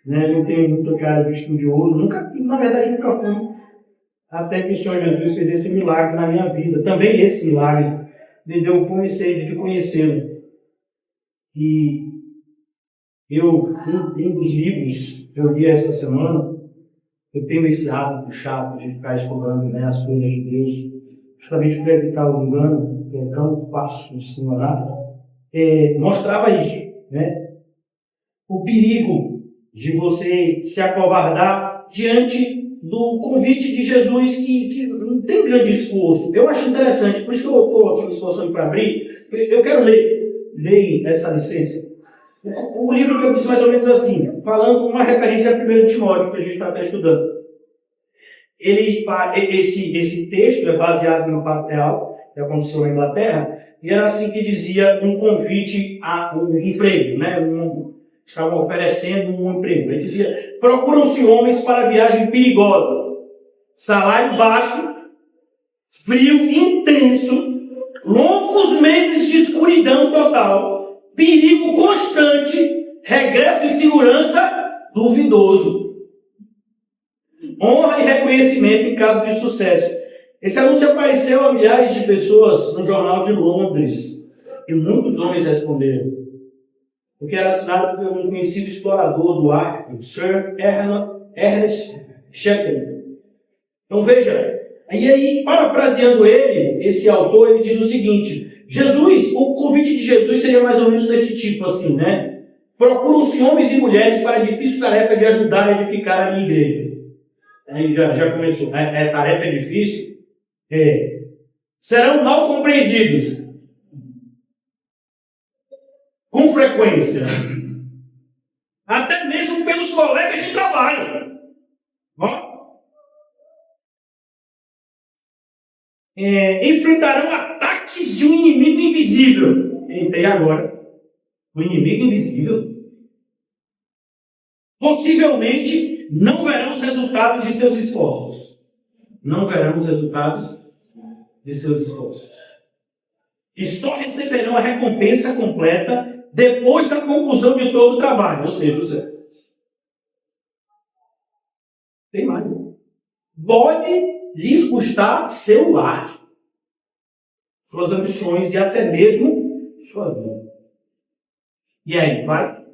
Né? Não tenho muito cara de estudioso, na verdade nunca fui. Até que o Senhor Jesus fez esse milagre na minha vida. Também esse milagre me deu fome e sede de conhecê-lo. E um dos livros que eu li essa semana, eu tenho esse hábito chato de ficar estudando, né, as coisas de Deus, justamente para evitar o engano, que é tão fácil de se enganar, mostrava isso, né? O perigo de você se acovardar diante do convite de Jesus, que não tem grande esforço. Eu acho interessante, por isso que eu estou aqui me esforçando para abrir. Eu quero ler essa licença. O livro que eu disse mais ou menos assim, falando uma referência a 1 Timóteo, que a gente está até estudando. Esse texto é baseado no fato real, que aconteceu na Inglaterra, e era assim que dizia um convite a um emprego, né? Estavam oferecendo um emprego. Ele dizia: procuram-se homens para viagem perigosa, salário baixo, frio intenso, longos meses de escuridão total, perigo constante, regresso de segurança duvidoso, honra e reconhecimento em caso de sucesso. Esse anúncio apareceu a milhares de pessoas no jornal de Londres, e muitos homens responderam, porque era assinado por um conhecido explorador do Ártico, Sir Ernest Shackleton. Então veja, e aí, parafraseando ele, esse autor, ele diz o seguinte: Jesus, o convite de Jesus seria mais ou menos desse tipo assim, né? Procuram-se homens e mulheres para a difícil tarefa de ajudar a edificar a minha igreja. Aí já começou, tarefa é difícil? Serão mal compreendidos com frequência, até mesmo pelos colegas de trabalho. Enfrentarão ataques de um inimigo invisível. E agora? O inimigo invisível? Possivelmente não verão os resultados de seus esforços. Não verão os resultados de seus esforços. E só receberão a recompensa completa depois da conclusão de todo o trabalho. Ou seja, tem mais. Pode lhes custar seu lar, suas ambições e até mesmo sua vida. E aí, vai?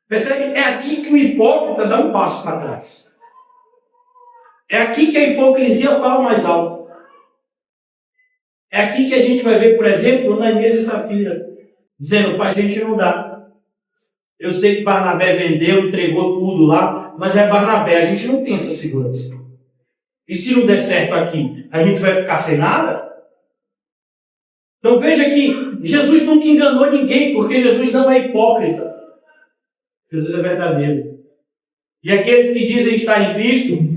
Percebe? É aqui que o hipócrita dá um passo para trás. É aqui que a hipocrisia fala mais alto. É aqui que a gente vai ver, por exemplo, Ananias e Safira dizendo: para a gente não dá. Eu sei que Barnabé vendeu, entregou tudo lá, mas é Barnabé, a gente não tem essa segurança. E se não der certo aqui, a gente vai ficar sem nada? Então veja que Jesus nunca enganou ninguém, porque Jesus não é hipócrita. Jesus é verdadeiro. E aqueles que dizem estar em Cristo,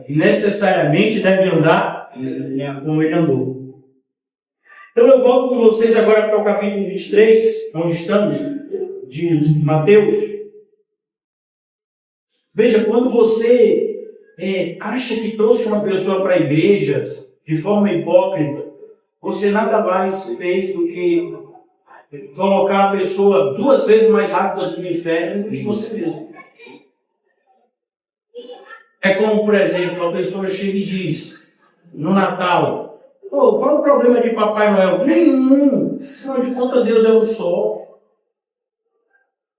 necessariamente devem andar como ele andou. Então eu volto com vocês agora para o capítulo 23, onde estamos, de Mateus. Veja, quando você acha que trouxe uma pessoa para a igreja de forma hipócrita, você nada mais fez do que colocar a pessoa 2 vezes mais rápida no inferno do que você mesmo. É como, por exemplo, uma pessoa chega e diz, no Natal: qual é o problema de Papai Noel? Nenhum. Afinal de contas, Deus é um só.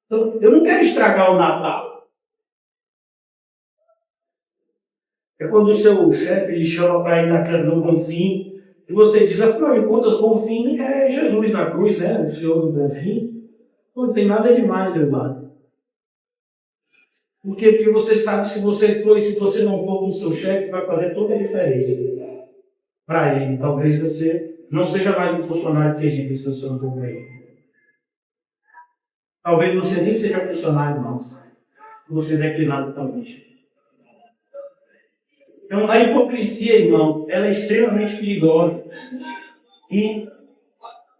Então, eu não quero estragar o Natal. É quando o seu chefe lhe chama para ir na casa do Bonfim, e você diz: afinal de contas, Bonfim é Jesus na cruz, né? O Senhor do Bonfim. Não tem nada demais, irmão. Por quê? Porque você sabe que se você for e se você não for com o seu chefe, vai fazer toda a diferença para ele. Talvez você não seja mais um funcionário que exige instrução do meio. Talvez você nem seja funcionário, não. Você declinado também. Então, a hipocrisia, irmãos, ela é extremamente perigosa. E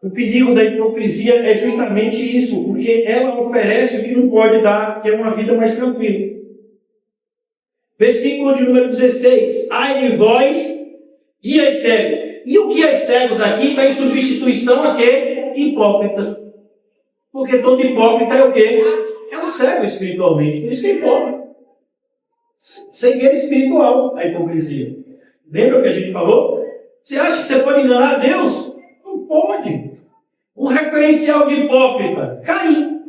o perigo da hipocrisia é justamente isso, porque ela oferece o que não pode dar, que é uma vida mais tranquila. Versículo de número 16. Ai de vós, guias cegos. E o guias cegos aqui está em substituição a quê? Hipócritas. Porque todo hipócrita é o quê? É um cego espiritualmente. Por isso que é hipócrita. Cegueira espiritual, a hipocrisia. Lembra o que a gente falou? Você acha que você pode enganar Deus? Não pode. O referencial de hipócrita, Caim.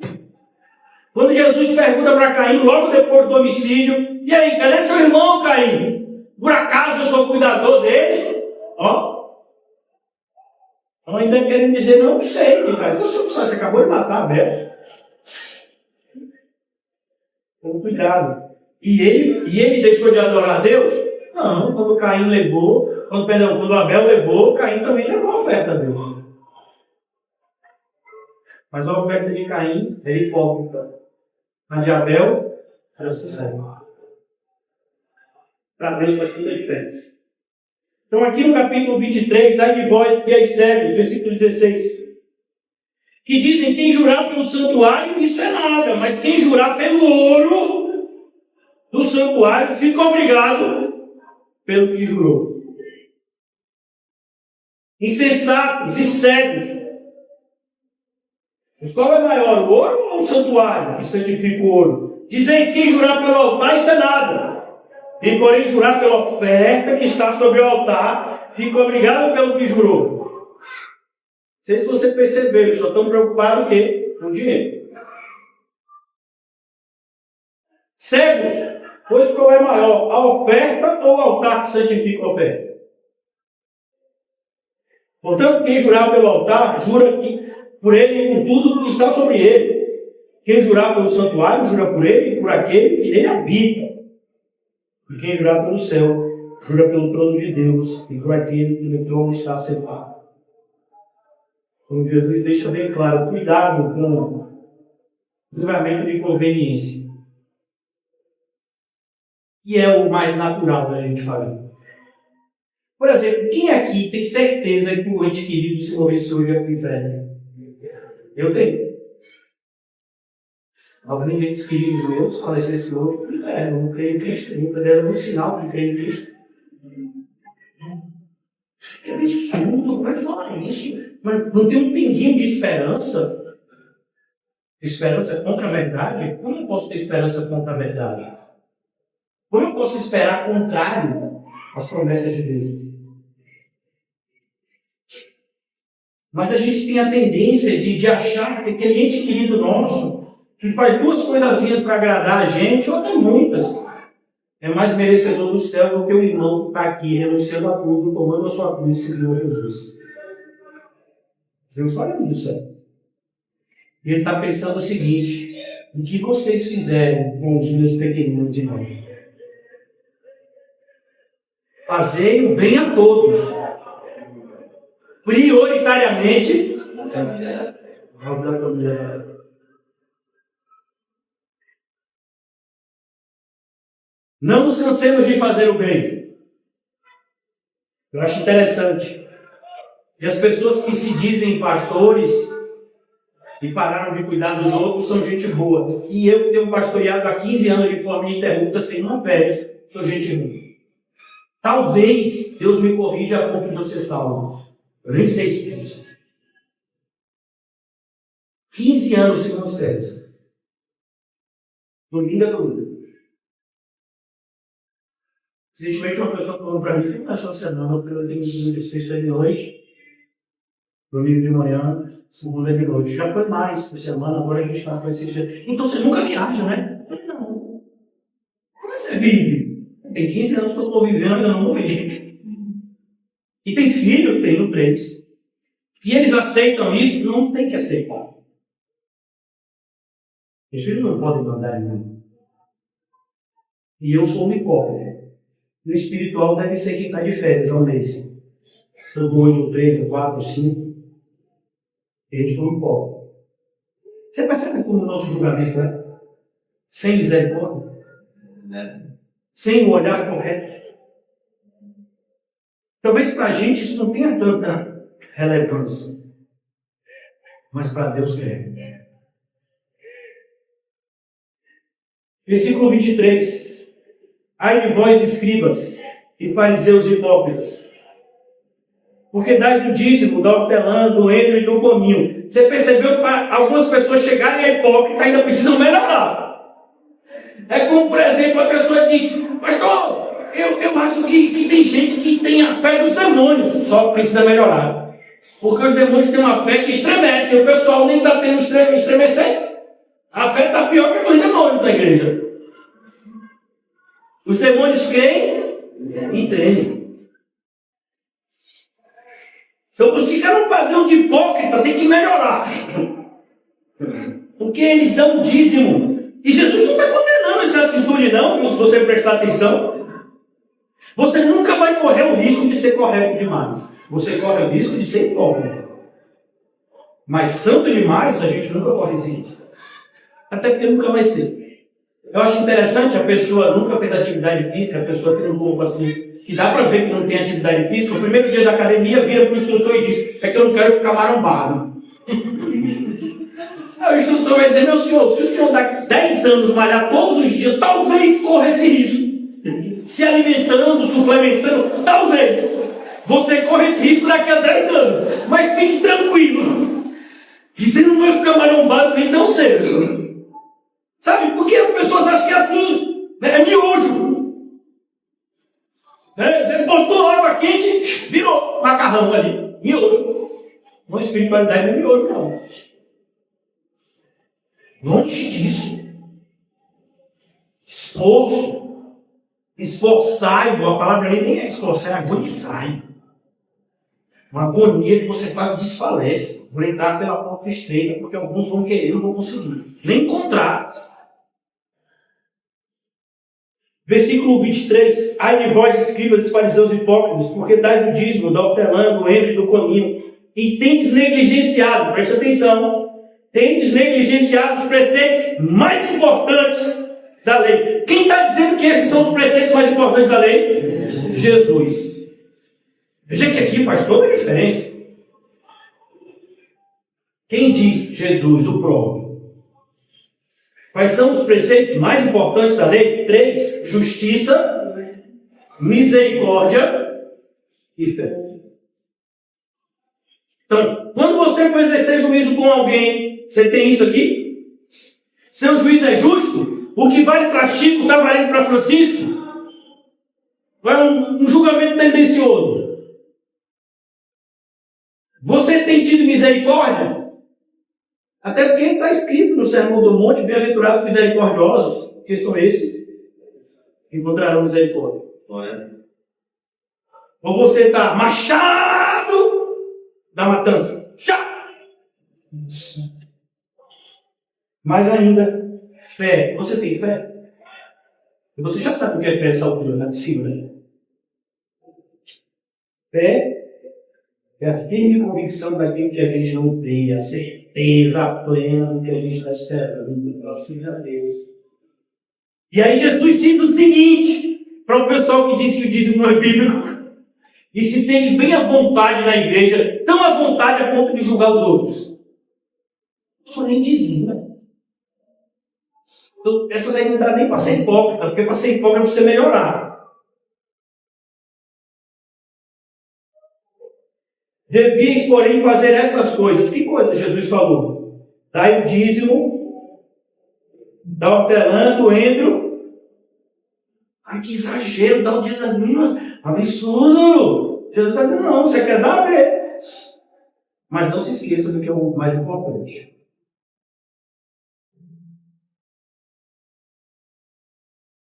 Quando Jesus pergunta para Caim, logo depois do homicídio: e aí, cadê seu irmão, Caim? Por acaso eu sou cuidador dele? Então ainda querem dizer: não sei, cara. Você não sabe, você acabou de matar Abel. Com cuidado. E ele deixou de adorar a Deus? Não, quando Caim levou, quando Abel levou, Caim também levou a oferta a Deus. Mas a oferta de Caim é hipócrita. A de Abel era sincera. Para Deus faz toda a diferença. Então, aqui no capítulo 23, ai de vós e as cegos, versículo 16, que dizem: quem jurar pelo santuário, isso é nada, mas quem jurar pelo ouro do santuário, fica obrigado pelo que jurou. Insensatos e cegos. Mas qual é maior, o ouro ou o santuário que santifica o ouro? Dizeis: quem jurar pelo altar, isso é nada. E porém jurar pela oferta que está sobre o altar, fica obrigado pelo que jurou. Não sei se você percebeu, eles só estão preocupados com o dinheiro. Cegos, pois qual é maior, a oferta ou o altar que santifica a oferta? Portanto, quem jurar pelo altar, jura por ele e por tudo que está sobre ele. Quem jurar pelo santuário, jura por ele e por aquele que nele habita. E quem jurar pelo céu, jura pelo trono de Deus e por aquele que no trono está sentado. Como Jesus deixa bem claro, cuidado com o juramento de conveniência. E é o mais natural da gente fazer. Por exemplo, quem aqui tem certeza que o ente querido se morresse hoje é para o inferno? Eu tenho. Alguns entes queridos meus falecessem hoje para o inferno. Eu não creio em Cristo. Eu nunca deram um sinal de crer em Cristo. Que absurdo, como é que fala isso? Mas não tem um pinguinho de esperança? Esperança contra a verdade? Como eu posso ter esperança contra a verdade? Como eu posso esperar contrário às promessas de Deus? Mas a gente tem a tendência de achar que aquele ente querido nosso, que faz duas coisazinhas para agradar a gente, ou até muitas, é mais merecedor do céu do que o irmão que está aqui renunciando a tudo, tomando a sua cruz e seguindo a Jesus. Deus fala do céu. E ele está pensando o seguinte: o que vocês fizeram com os meus pequeninos irmãos? Fazei o bem a todos. Prioritariamente, não nos cansemos de fazer o bem. Eu acho interessante. E as pessoas que se dizem pastores e pararam de cuidar dos outros são gente boa. E eu que tenho pastoreado há 15 anos de forma ininterrupta, sem uma férias, sou gente ruim. Talvez Deus me corrija a ponto de eu ser salvo. Eu nem sei disso. 15 anos sem umas férias. Domingo a domingo. Recentemente uma pessoa falou para mim: fica essa semana, porque eu tenho sexta de noite, domingo de manhã, segunda de noite. Já foi mais por semana, agora a gente está fazendo sexta. Então você nunca viaja, né? Não. Como você vive? Tem 15 anos que eu estou vivendo, ainda não morri. E tem filho? Tenho 3. E eles aceitam isso? Não tem que aceitar. Os filhos não podem mandar em mim. E eu sou um hipócrita. No espiritual deve ser quem está de férias ao mês. Então, 2 ou 3 ou 4 ou 5. Eles não podem. Você percebe como o nosso julgamento é? Sem misericórdia? Sem o olhar correto? Talvez para a gente isso não tenha tanta relevância. Mas para Deus é. Versículo 23. Ai de vós, escribas e fariseus hipócritas, porque dais o dízimo da hortelã, do endro e do cominho. Você percebeu que para algumas pessoas chegarem a hipócrita ainda precisam melhorar. É como, por exemplo, a pessoa diz: pastor, eu acho que tem gente que tem a fé dos demônios, só precisa melhorar. Porque os demônios têm uma fé que estremece, o pessoal nem está tendo estremecer. A fé está pior que os demônios da igreja. Os demônios creem e tremem. Então, se querem fazer um de hipócrita, tem que melhorar. Porque eles dão dízimo. E Jesus não está condenando essa atitude, não, se você prestar atenção. Você nunca vai correr o risco de ser correto demais. Você corre o risco de ser hipócrita. Mas santo demais, a gente nunca corre esse risco. Até porque nunca vai ser. Eu acho interessante, a pessoa nunca fez atividade física, a pessoa tem um corpo assim, que dá para ver que não tem atividade física, o primeiro dia da academia vira para o instrutor e diz, é que eu não quero ficar marombado. Aí o instrutor vai dizer, meu senhor, se o senhor daqui 10 anos malhar todos os dias, talvez corra esse risco. Se alimentando, suplementando, talvez você corra esse risco daqui a 10 anos. Mas fique tranquilo. E você não vai ficar marombado nem tão cedo. Sabe? Porque as pessoas acham que é assim. É miojo. Você botou água quente, virou macarrão ali. Miojo. Não é espiritualidade, não é miojo, não. Longe disso. Esforço. Esforçai-vos, a palavra nem é esforçar, é agonizai. Uma agonia que você quase desfalece. Vou entrar pela porta estreita, porque alguns vão querer, não vão conseguir. Nem encontrar. Versículo 23. Ai de vós, escribas e fariseus hipócritas, porque dai do dízimo, da hortelã, do endro e do cominho, e tendes negligenciado, preste atenção, tendes negligenciado os preceitos mais importantes da lei. Quem está dizendo que esses são os preceitos mais importantes da lei? Jesus. Veja que aqui faz toda a diferença. Quem diz? Jesus, o próprio. Quais são os preceitos mais importantes da lei? 3. Justiça, misericórdia e fé. Então, quando você for exercer juízo com alguém, você tem isso aqui? Seu juízo é justo? O que vale para Chico está valendo para Francisco? É um julgamento tendencioso. Você tem tido misericórdia? Até porque está escrito no Sermão do Monte, bem-aventurados misericordiosos, porque são esses que encontrarão misericórdia. Ou você está machado da matança? Já! Mais ainda, fé. Você tem fé? E você já sabe o que é fé nessa altura, não é possível, né? Fé é a firme convicção daquilo que a gente não vê, a certeza plena do que a gente está esperando. Graças a Deus. E aí Jesus diz o seguinte, para o pessoal que diz que o dízimo não é bíblico, e se sente bem à vontade na igreja, tão à vontade a ponto de julgar os outros. Só nem dizima. Então, essa daí não dá nem para ser hipócrita, porque para ser hipócrita precisa melhorar. Devias, porém, fazer essas coisas. Que coisas Jesus falou? Dai o dízimo, dá hortelã, do endro. Ai, que exagero, dá o dízimo. Absurdo! Jesus está dizendo, não, você quer dar, vê. Mas não se esqueça do que é o mais importante.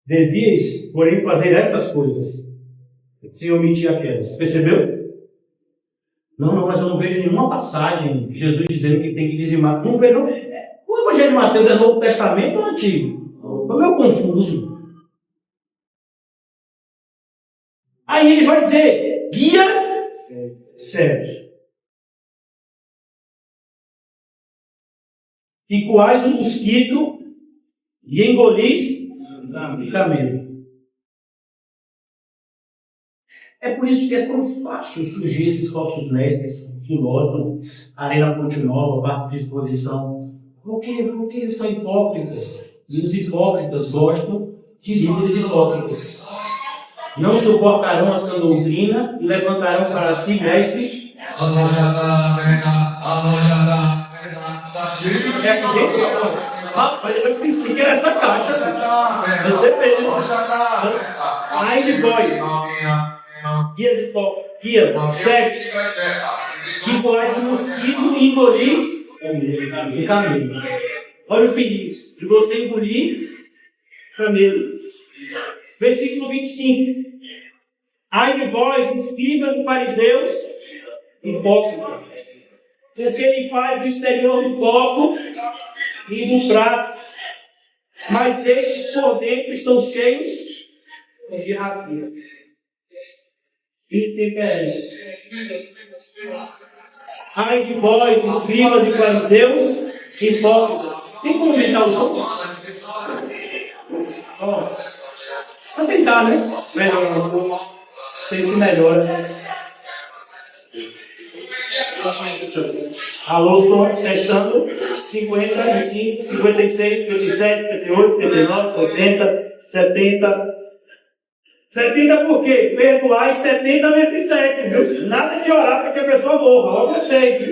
Devias, porém, fazer essas coisas, sem omitir aquelas. Percebeu? Não, mas eu não vejo nenhuma passagem de Jesus dizendo que tem que dizimar. Não vejo, não. O Evangelho de Mateus é Novo Testamento ou Antigo? Estou meio confuso. Aí ele vai dizer, guias sérios. E coais um mosquito e engolis camelo. É por isso que é tão fácil surgir esses falsos mestres que lotam a Arena Ponte Nova, Parque de Exposição. Por quê? Porque eles são hipócritas. E os hipócritas gostam de líderes hipócritas. Não suportarão a sã doutrina e levantarão para si mestres. É aqui dentro? Rapaz, eu pensei que era essa caixa. Você vê. Ai de boy. Guia, sexo, que coai do mosquito e engolis o camelo. Olha o perigo de você engolir camelo. Versículo 25. Ai de vós, escribas e fariseus, hipócritas, porque ele faz do exterior do copo e do prato, mas estes por dentro estão cheios de rapina. E é isso. Ai de vós, escribas e fariseus, hipócritas. Tem como aumentar o som? Ó, vou tentar, né? Melhor, não sei se melhora. Alô, som, testando. 55, 56, 57, 58, 59, 80, 70. 70 por quê? Perdoar e 70 vezes 7, viu? Nada de orar para que a pessoa morra, logo 6.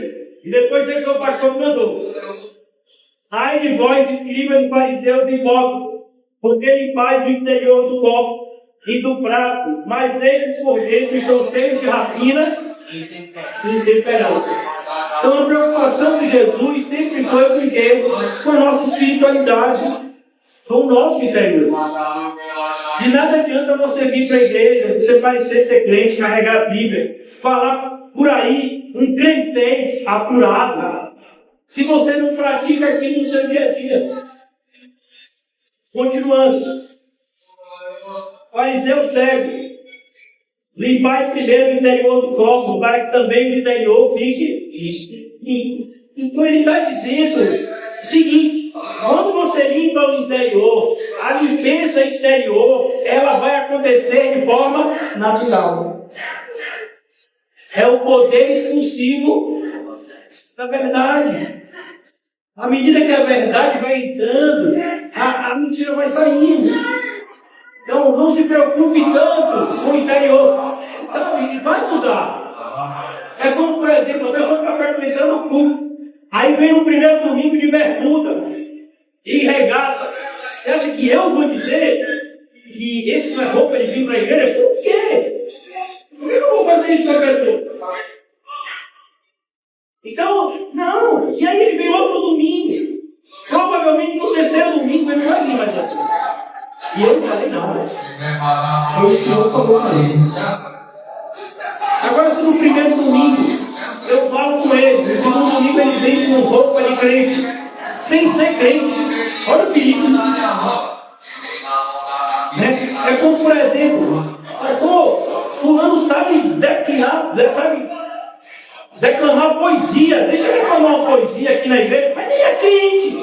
E depois dizer que o pastor me mandou. Ai de vós, escribas e fariseus e hipócritas, porque limpais o exterior do copo e do prato, mas estes por dentro estão cheios de rapina e intemperança. Então a preocupação de Jesus sempre foi com Deus, com a nossa espiritualidade, com o nosso interior. De nada adianta você vir para a igreja, você parecer ser crente, carregar a Bíblia, falar por aí um crentez apurado, se você não pratica aquilo no seu dia a dia. Continuando. Fariseu cego. Limpar primeiro o interior do copo, para que também o interior fique limpo. Então ele está dizendo o seguinte: quando você limpa o interior, a limpeza exterior, ela vai acontecer de forma natural. É o poder expulsivo da verdade. À medida que a verdade vai entrando, a mentira vai saindo. Então não se preocupe tanto com o exterior. Sabe, vai mudar. É como, por exemplo, a pessoa está frequentando o culto. Aí vem o primeiro domingo de bermuda e regata. Você acha que eu vou dizer que esse não é roupa de vir para a igreja? Por quê? Por que eu não vou fazer isso com a pessoa? Então, não. E aí ele vem outro domingo. Provavelmente no terceiro domingo ele não vai vir mais assim. E eu não falei nada. Foi o Senhor falou para ele. Agora, se no primeiro domingo eu falo com ele, no segundo domingo ele vem com roupa de crente, sem ser crente, olha o perigo. É como, por exemplo, pastor, fulano sabe declinar, declamar poesia. Deixa eu declamar uma poesia aqui na igreja, mas nem é crente.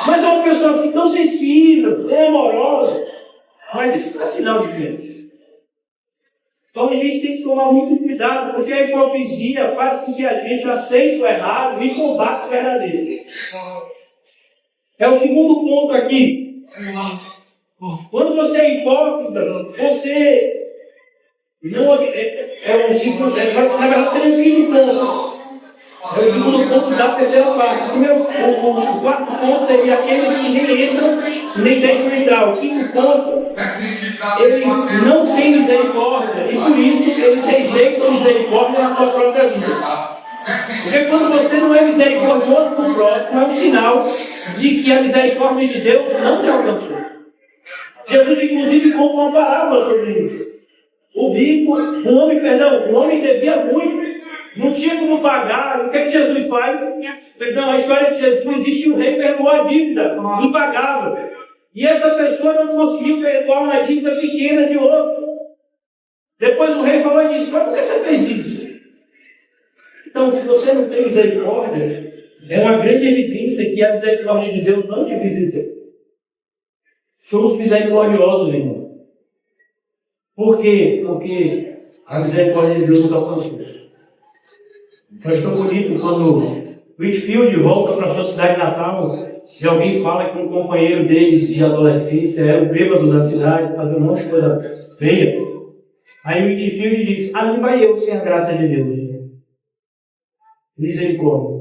Mas é uma pessoa assim tão sensível, tão amorosa. Mas isso não é sinal de crente. Então a gente tem que tomar muito cuidado, porque a hipocrisia faz com que a gente aceite o errado e combate o verdadeiro. É o segundo ponto aqui. Quando você é hipócrita, você não é um simples. Na verdade, você não vive ponto. É o segundo ponto da terceira parte. O quarto ponto seria aqueles que nem entram, nem deixam entrar. O quinto ponto, eles não têm misericórdia e por isso eles rejeitam a misericórdia na sua própria vida. Porque quando você não é misericordioso com o próximo, é um sinal de que a misericórdia de Deus não te alcançou. Jesus, inclusive, conta uma parábola sobre isso. O homem devia muito. Não tinha como pagar. O que Jesus faz? Então, a história de Jesus diz que o rei perdoou a dívida impagável. E essa pessoa não conseguiu perdoar uma dívida pequena de outro. Depois o rei falou e disse: mas por que você fez isso? Então, se você não tem misericórdia, é uma grande evidência que a misericórdia de Deus não te visita. Somos misericordiosos, irmão. Por quê? Porque a misericórdia de Deus nos alcançou. Mas tão bonito quando Whitfield volta para sua cidade natal e alguém fala que um companheiro deles de adolescência era o bêbado da cidade, fazendo um monte de coisa feia. Aí Whitfield diz: ali vai eu sem a graça de Deus. Misericórdia.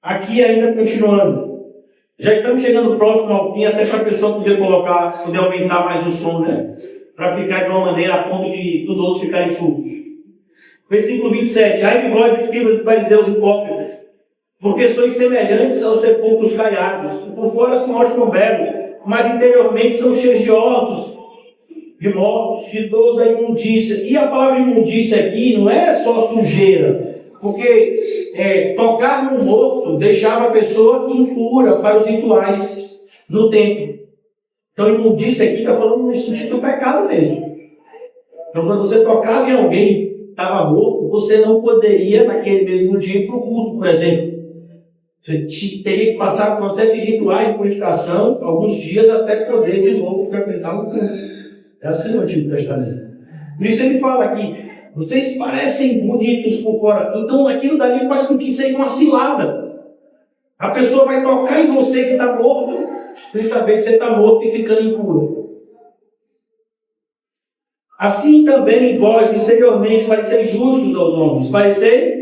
Aqui ainda continuando. Já estamos chegando próximo ao fim, até para a pessoa poder aumentar mais o som, né? Para ficar de uma maneira a ponto de os outros ficarem surdos. Versículo 27. Ai de vós, escribas e fariseus hipócritas, porque sois semelhantes aos sepulcros caiados, que por fora se mostram belos, mas interiormente são cheios de ossos, de mortos, de toda a imundícia. E a palavra imundícia aqui não é só sujeira, porque tocar no morto deixava a pessoa impura para os rituais no templo. Então imundícia aqui está falando no sentido do pecado mesmo. Então quando você tocava em alguém estava morto, você não poderia naquele mesmo dia ir para o culto, por exemplo. Você teria que passar por uma série de rituais de purificação, alguns dias, até poder de novo frequentar o culto. É assim no Antigo Testamento. Por isso ele fala aqui, vocês parecem bonitos por fora, então aquilo dali faz com que seja uma cilada. A pessoa vai tocar em você que está morto, sem saber que você está morto e ficando impuro. Assim também vós exteriormente parecer justos aos homens. Parecer?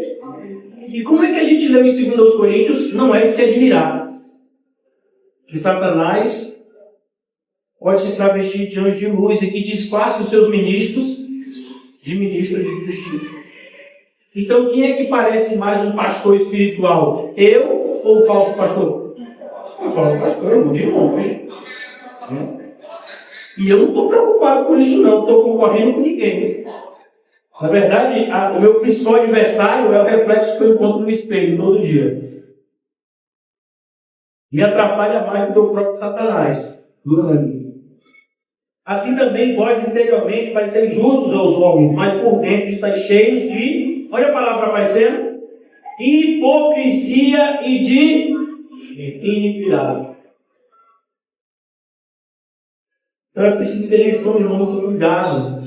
E como é que a gente leu em 2 Coríntios? Não é de se admirar que Satanás pode se travestir de anjo de luz e que disfarce os seus ministros de ministros de justiça. Então, quem é que parece mais um pastor espiritual? Eu ou o falso pastor? O falso pastor, eu vou de longe. E eu não estou preocupado com isso, não. Estou concorrendo com ninguém. Na verdade, o meu principal adversário é o reflexo que eu encontro no espelho todo dia. E atrapalha mais do que o próprio Satanás. Assim também vós exteriormente parecer justos aos homens, mas por dentro estáis cheios de, olha a palavra aparecendo, hipocrisia e de iniquidade. Então é preciso que a gente tome muito cuidado.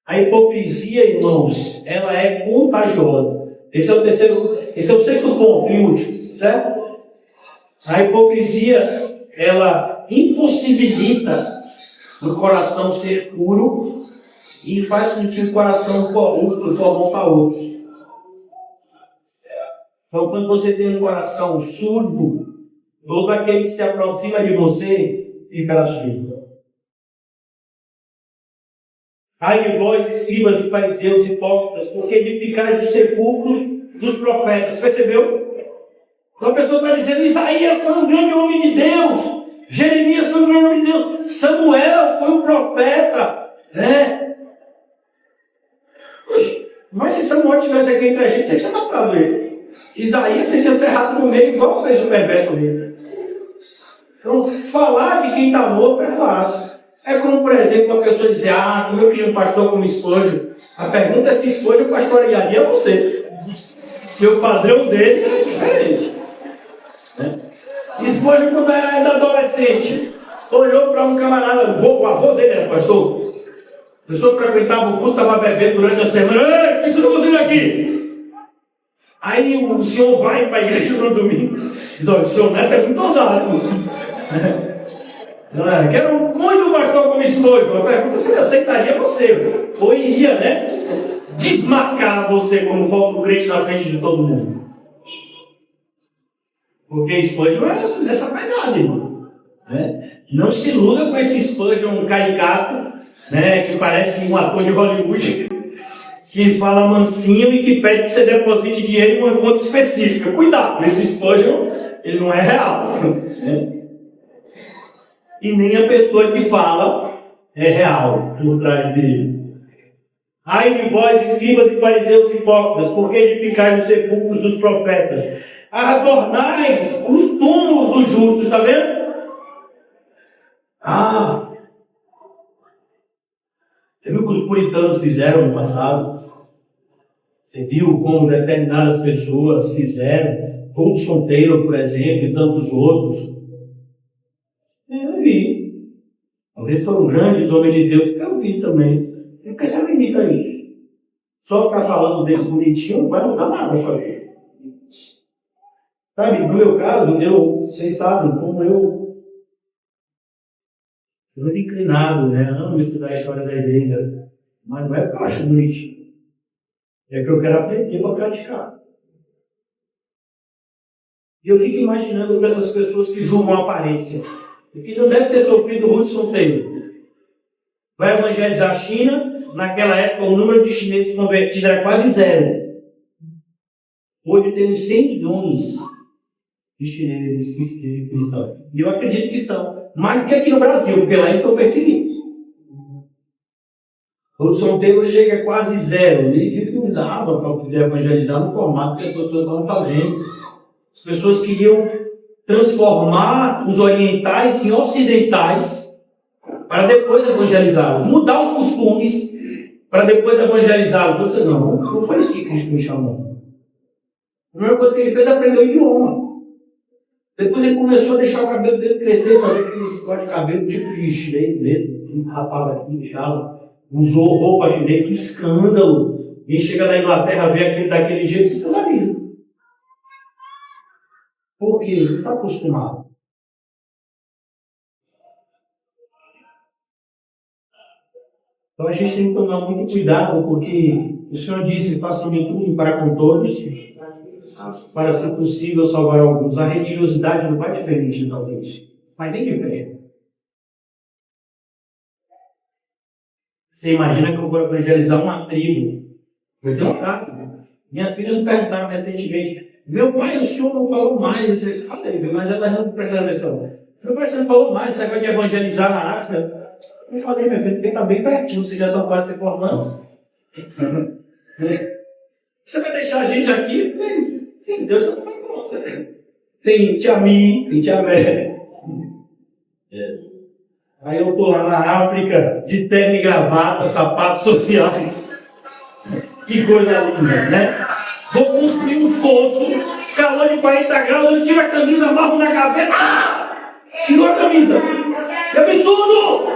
A hipocrisia, irmãos, ela é contagiosa. Esse é o sexto ponto e último, certo? A hipocrisia, ela impossibilita o coração ser puro e faz com que o coração corrupto corrompa outros. Então, quando você tem um coração surdo, todo aquele que se aproxima de você fica surdo. Ai de vós, escribas e fariseus hipócritas, porque edificais os sepulcros dos profetas. Percebeu? Então a pessoa está dizendo, Isaías foi um grande homem de Deus, Jeremias foi um grande homem de Deus, Samuel foi um profeta, né? Mas se Samuel tivesse aqui entre a gente, você tinha matado ele. Isaías, você tinha cerrado no meio, igual fez o perverso dele. Então, falar de quem está morto é fácil. É como, por exemplo, uma pessoa dizer, como eu queria um pastor como Spurgeon. A pergunta é se Spurgeon pastorearia você. Porque o padrão dele era diferente. Spurgeon, quando era ainda adolescente, olhou para um camarada, o avô dele era pastor. A pessoa frequentava o culto, estava bebendo durante a semana. Ei, o que você está fazendo aqui? Aí o senhor vai para a igreja no domingo e diz, olha, o senhor neto é muito ousado. Quero muito pastor como Spurgeon. A pergunta se ele aceitaria você. Ou iria, desmascarar você como falso crente na frente de todo mundo. Porque Spurgeon é dessa pegada, irmão. Não se iluda com esse Spurgeon caricato, que parece um ator de Hollywood, que fala mansinho e que pede que você deposite dinheiro em uma conta específica. Cuidado, esse Spurgeon, ele não é real. E nem a pessoa que fala é real por trás dele. Ai de vós, escribas e fariseus hipócritas, porque edificais os sepulcros dos profetas, adornais os túmulos dos justos, está vendo? Você viu o que os puritanos fizeram no passado? Você viu como determinadas pessoas fizeram? Paulo Solteiro, por exemplo, e tantos outros. Eu vi. Talvez foram grandes homens de Deus, que eu vi também. Por que você limita isso? Só ficar falando deles bonitinho não vai mudar nada na sua vida. Sabe, no meu caso, vocês sabem como eu sou inclinado, amo estudar a história da igreja, mas não é porque eu acho bonitinho. É que eu quero aprender para praticar. E eu fico imaginando essas pessoas que julgam a aparência. E que não deve ter sofrido Hudson Taylor. Vai evangelizar a China, naquela época o número de chineses convertidos era quase zero. Hoje temos 100 milhões de chineses cristãos. E eu acredito que são. Mais do que aqui no Brasil, porque lá eles estão perseguidos. Hudson Taylor chega a quase zero. Ele não dava para poder evangelizar no formato que as pessoas estavam fazendo. As pessoas queriam transformar os orientais em ocidentais para depois evangelizá-los. Mudar os costumes para depois evangelizá-los. Não foi isso que Cristo me chamou. A primeira coisa que ele fez é aprender o idioma. Depois ele começou a deixar o cabelo dele crescer, fazer aqueles cortes de cabelo tipo de chinês mesmo, rapava aqui, deixava, usou roupa chinês, que escândalo. Quem chega na Inglaterra vê aquele daquele jeito, se escandaliza. Por quê? Não está acostumado. Então a gente tem que tomar muito cuidado, porque o Senhor disse, façam de tudo para com todos, para ser possível salvar alguns. A religiosidade não vai te permitir talvez, mas nem de perto. Você imagina que eu vou evangelizar uma tribo. Eu tenho um carro. Minhas filhas me perguntaram recentemente, meu pai, o senhor não falou mais. Eu falei, mas elas não prestaram atenção. Meu pai, você não falou mais, você vai evangelizar na África. Eu falei, meu filho, está bem pertinho, vocês já estão quase se formando. Você vai deixar a gente aqui? Sim, Deus não vai conta. Tem tia Mi, tem tia Mé. Aí eu estou lá na África, de terno e gravata, sapatos sociais. Que coisa linda, né? Vou construir um fosso, calor de 40 graus, eu tiro a camisa, amarro na cabeça. Tirou a camisa. É absurdo!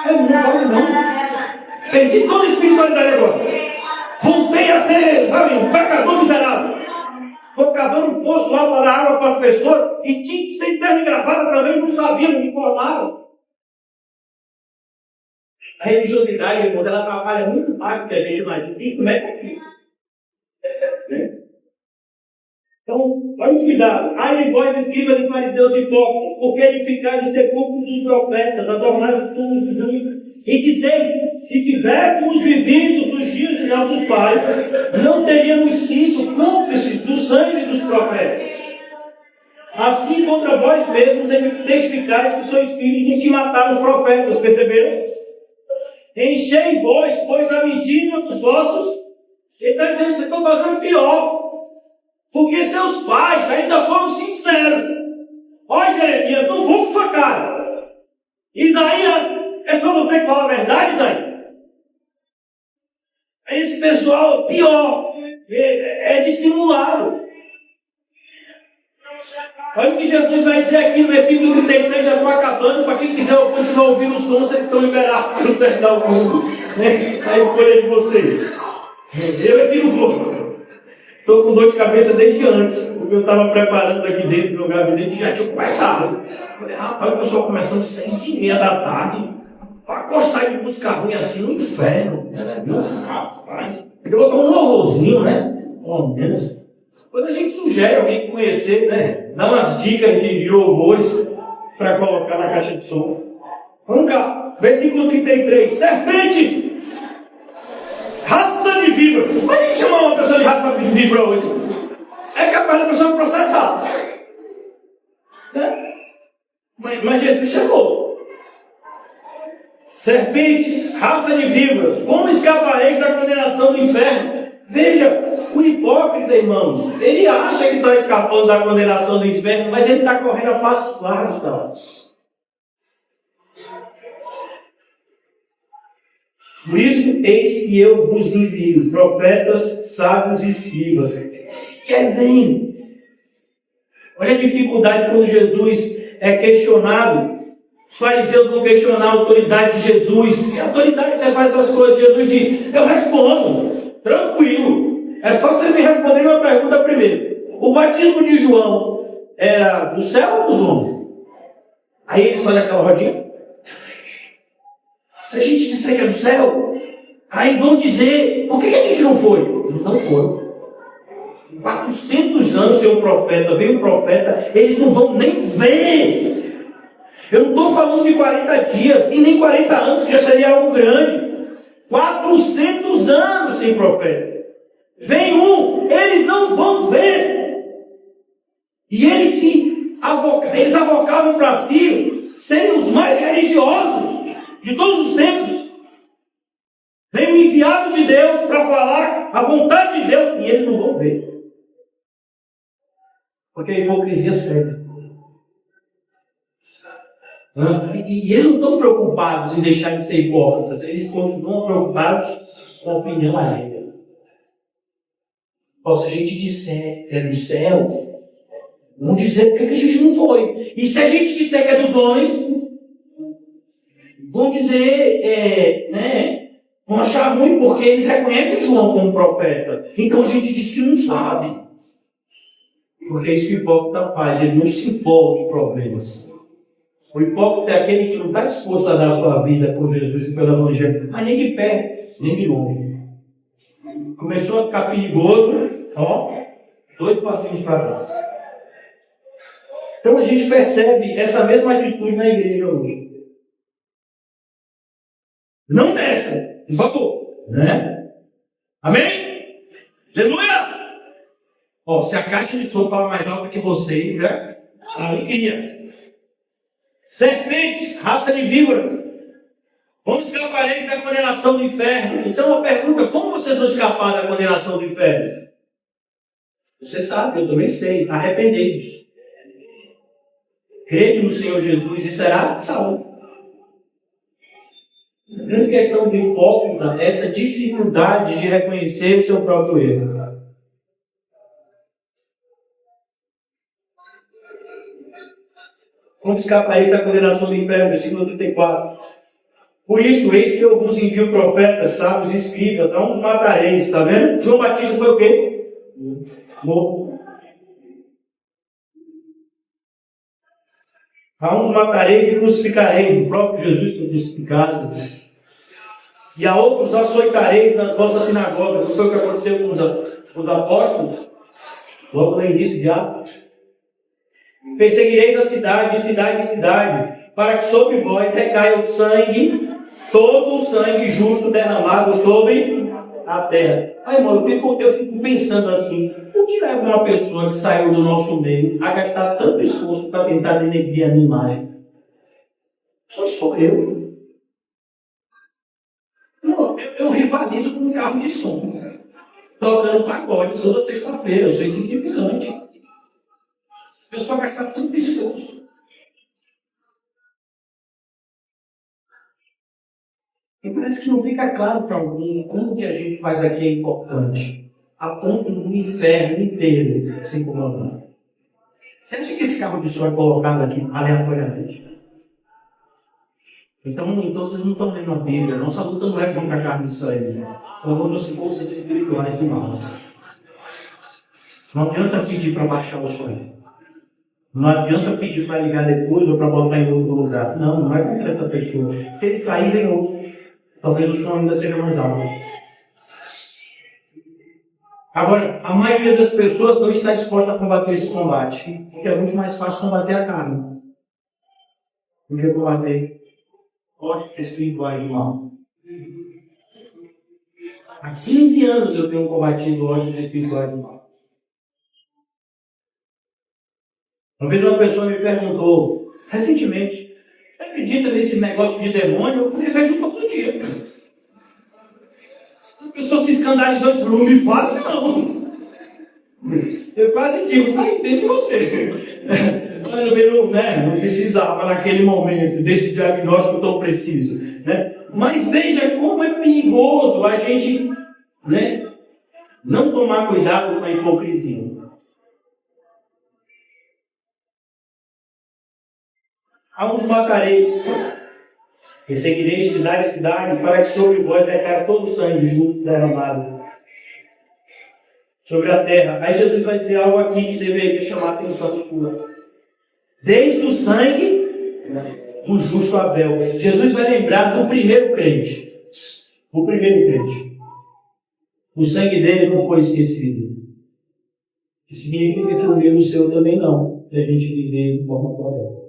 Não vale não. Perdi toda a espiritualidade agora. Voltei a ser, sabe, um pecador miserável. Vou cavando um poço lá para dar água para a pessoa e tinha que ser terno e gravata também, não sabia, não me informaram. A religiosidade, irmão, ela trabalha muito mais do que a gente imagina. E como é que Então, olha o cuidado. Ai, vós, escribas e fariseus hipócritas, porque edificais os sepulcros dos profetas, adornai os túmulos dos justos, e dizei, se tivéssemos vivido dos dias de nossos pais, não teríamos sido cúmplices do sangue dos profetas. Assim contra vós mesmos testificais que sois filhos dos que mataram os profetas, perceberam? Enchei vós, pois a medida dos vossos. Ele está dizendo que vocês estão fazendo pior. Porque seus pais ainda foram sinceros. Olha, Jeremias, não vou com sua cara. Isaías, é só você que fala a verdade, Isaías? Esse pessoal, pior, é dissimulado. Olha o que Jesus vai dizer aqui no versículo 33, já estou acabando. Para quem quiser continuar ouvindo o som, vocês estão liberados para não terminar o mundo. A escolha de vocês. Eu aqui não vou. Estou com dor de cabeça desde antes, porque eu estava preparando aqui dentro do meu gabinete e já tinha começado. Falei, rapaz, o pessoal começando às 6h30 da tarde, para gostar de música ruim assim no inferno. Meu rapaz, eu vou tomar um horrorzinho, né? Pelo menos. Depois a gente sugere alguém conhecer, né? Dá umas dicas de louvores para colocar na caixa de som. Vamos cá, versículo 33. Serpente! Raça de víbora. Como a gente chama uma pessoa de raça de víbora hoje? É capaz da pessoa processar. Né? Mas Jesus chamou. Serpentes, raça de víboras, como escapareis da condenação do inferno? Veja, o hipócrita, irmãos, ele acha que está escapando da condenação do inferno, mas ele está correndo a passos largos, tá? Por isso, eis que eu vos envio profetas, sábios e escribas. Se quer, vem. Olha a dificuldade quando Jesus é questionado. Os fariseus vão questionar a autoridade de Jesus. Que autoridade que você faz essas coisas? Jesus diz, eu respondo, tranquilo. É só vocês me responderem uma pergunta primeiro. O batismo de João era do céu ou dos homens? Aí eles fazem aquela rodinha. Se a gente disser que é do céu, aí vão dizer, por que a gente não foi? Eles não foram. 400 anos sem um profeta, veio um profeta, eles não vão nem ver. Eu não estou falando de 40 dias, e nem 40 anos, que já seria algo grande. 400 anos sem profeta. Vem um, eles não vão ver. E eles avocavam para si serem os mais religiosos de todos os tempos. Vem um enviado de Deus para falar a vontade de Deus e eles não vão ver. Porque a hipocrisia cega. E eles não estão preocupados em deixar de ser hipócritas. Eles continuam preocupados com a opinião alheia. Ó, se a gente disser que é do céu, vão dizer por que a gente não foi. E se a gente disser que é dos homens, vão dizer, vão achar ruim, porque eles reconhecem João como profeta. Então a gente diz que não sabe. Porque é isso que o hipócrita faz, ele não se envolve em problemas. O hipócrita é aquele que não está disposto a dar a sua vida por Jesus e pelo Evangelho, mas nem de perto, nem de longe. Começou a ficar perigoso, ó, 2 passinhos para trás. Então a gente percebe essa mesma atitude na igreja hoje. Não mexa, por favor, né? Amém? Aleluia! Ó, se a caixa de som estava mais alta que vocês, né? Alegria. Serpentes, raça de víboras. Como escapareis da condenação do inferno? Então a pergunta, como vocês vão escapar da condenação do inferno? Você sabe, eu também sei. Arrependei-vos. Crede no Senhor Jesus e será salvo. A grande questão do hipócrita é essa dificuldade de reconhecer o seu próprio erro. Como escapareis da condenação do inferno? Versículo 34. Por isso, eis que eu vos envio profetas, sábios e escribas, não os matareis. Está vendo? João Batista foi o quê? Morto. A uns matareis e crucificareis. O próprio Jesus foi crucificado. E a outros açoitareis nas vossas sinagogas. Não foi o que aconteceu com os apóstolos? Logo no início de Atos. Perseguireis a cidade, de cidade em cidade, para que sobre vós recaia o sangue, todo o sangue justo derramado sobre a terra. Aí, irmão, eu fico pensando assim, o que leva uma pessoa que saiu do nosso meio a gastar tanto esforço para tentar denegrir animais? Não sou eu. Eu rivalizo com um carro de som, tocando pagode toda sexta-feira. Eu sou insignificante. A pessoa gastar tanto esforço. E parece que não fica claro para alguém como que a gente faz daqui é importante. A ponto do inferno inteiro se incomodar. Você acha que esse carro de som é colocado aqui aleatoriamente? Então vocês não estão lendo a Bíblia, nossa luta não é contra a carne e sangue. Então vamos forças espirituais do mal. Não adianta pedir para baixar o sonho. Não adianta pedir para ligar depois ou para botar em outro lugar. Não é contra essa pessoa. Se ele sair, vem outro. Talvez o som ainda seja mais alto. Agora, a maioria das pessoas não está disposta a combater esse combate. Porque é muito mais fácil combater a carne do que combater fortes espirituais do mal. Há 15 anos eu tenho combatido ódios espirituais do mal. Uma vez uma pessoa me perguntou, recentemente, você acredita nesse negócio de demônio? Eu falei, vejo todo dia. A pessoa se escandalizou e disse, não me fala, não. Eu quase digo, está entendendo você. Não precisava naquele momento desse diagnóstico tão preciso. Né? Mas veja como é perigoso a gente não tomar cuidado com a hipocrisia. A uns matareis, perseguireis cidade em cidade, para que sobre vós recaia todo o sangue justo derramado sobre a terra. Aí Jesus vai dizer algo aqui que deveria chamar a atenção de tudo. Desde o sangue do justo Abel. Jesus vai lembrar do primeiro crente. O primeiro crente. O sangue dele não foi esquecido. Isso significa que o meu e o seu também não. Se a gente viver de forma correta.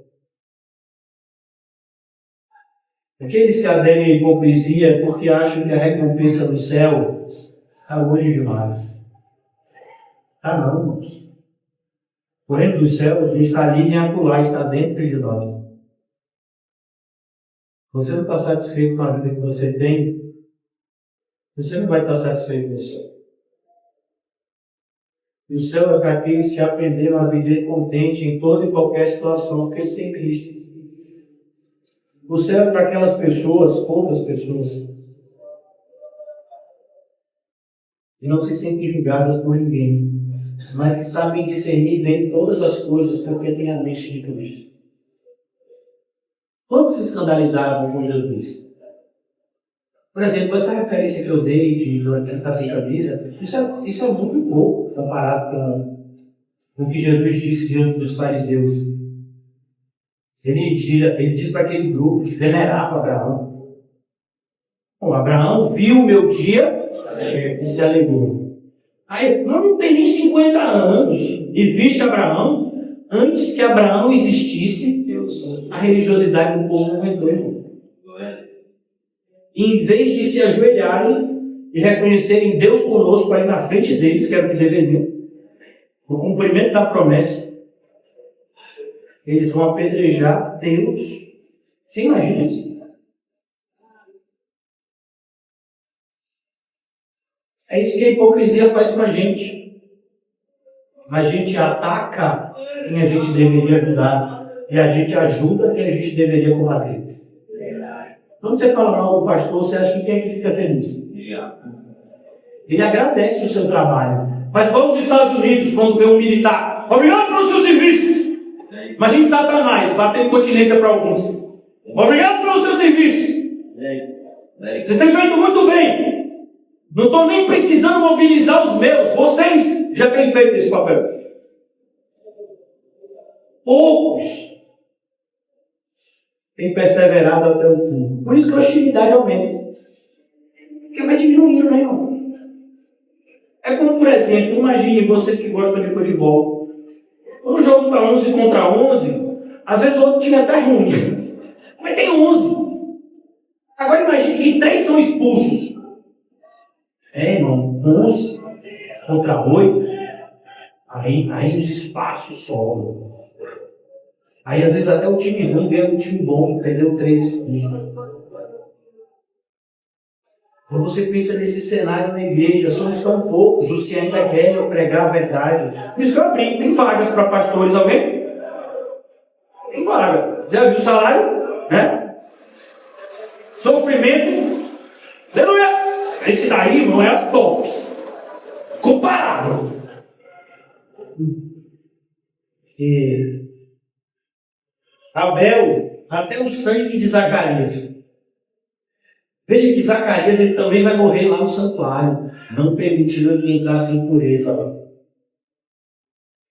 Aqueles que aderem à hipocrisia porque acham que a recompensa do céu está longe demais. Está não, irmãos. O reino dos céus não está ali nem acolá, está dentro de nós. Você não está satisfeito com a vida que você tem, você não vai estar satisfeito no céu. E o céu é para aqueles que aprenderam a viver contente em toda e qualquer situação, porque eles têm Cristo. O céu é para aquelas pessoas, poucas pessoas, e não se sentem julgadas por ninguém, mas que sabem discernir bem todas as coisas porque têm a mente de Cristo. Quantos se escandalizavam com Jesus? Por exemplo, essa referência que eu dei de João estar sem camisa, isso é muito pouco comparado com o que Jesus disse diante dos fariseus. Ele diz para aquele grupo que venerava Abraão. Bom, Abraão viu o meu dia e se alegrou. Aí, não tem nem 50 anos e viste Abraão, antes que Abraão existisse, a religiosidade do povo aumentou. E em vez de se ajoelharem e reconhecerem Deus conosco aí na frente deles, que era o que deveriam, no cumprimento da promessa, eles vão apedrejar Deus. Você imagina isso? É isso que a hipocrisia faz com a gente. A gente ataca quem a gente deveria ajudar e a gente ajuda quem a gente deveria combater. Quando você fala mal do pastor, você acha que quem é que fica feliz? Ele agradece o seu trabalho. Mas vamos nos Estados Unidos, quando vê um militar, obrigado pelo seu serviço. Imagine Satanás batendo continência para alguns. Obrigado pelo seu serviço. Vocês têm feito muito bem. Não estou nem precisando mobilizar os meus. Vocês já têm feito esse papel. Poucos têm perseverado até o fim. Por isso que a hostilidade aumenta. Porque vai diminuindo, né, irmão? É como, por exemplo, imagine vocês que gostam de futebol. Quando o jogo está 11 contra 11, às vezes o outro time até ruim. Mas tem 11. Agora imagine que 3 são expulsos. Irmão, 11 contra 8. Aí os espaços sobram. Aí às vezes até o time ruim ganha um time bom, perdeu 3 expulsos. Quando você pensa nesse cenário na igreja, somos tão poucos os que ainda querem pregar a verdade. Por isso que eu abri, tem vagas para pastores, alguém? Tem vaga. Já viu o salário? Né? Sofrimento. Aleluia! Esse daí não é top. Comparável. E Abel, até o sangue de Zacarias. Veja que Zacarias ele também vai morrer lá no santuário. Não permitindo que entrasse em impureza lá.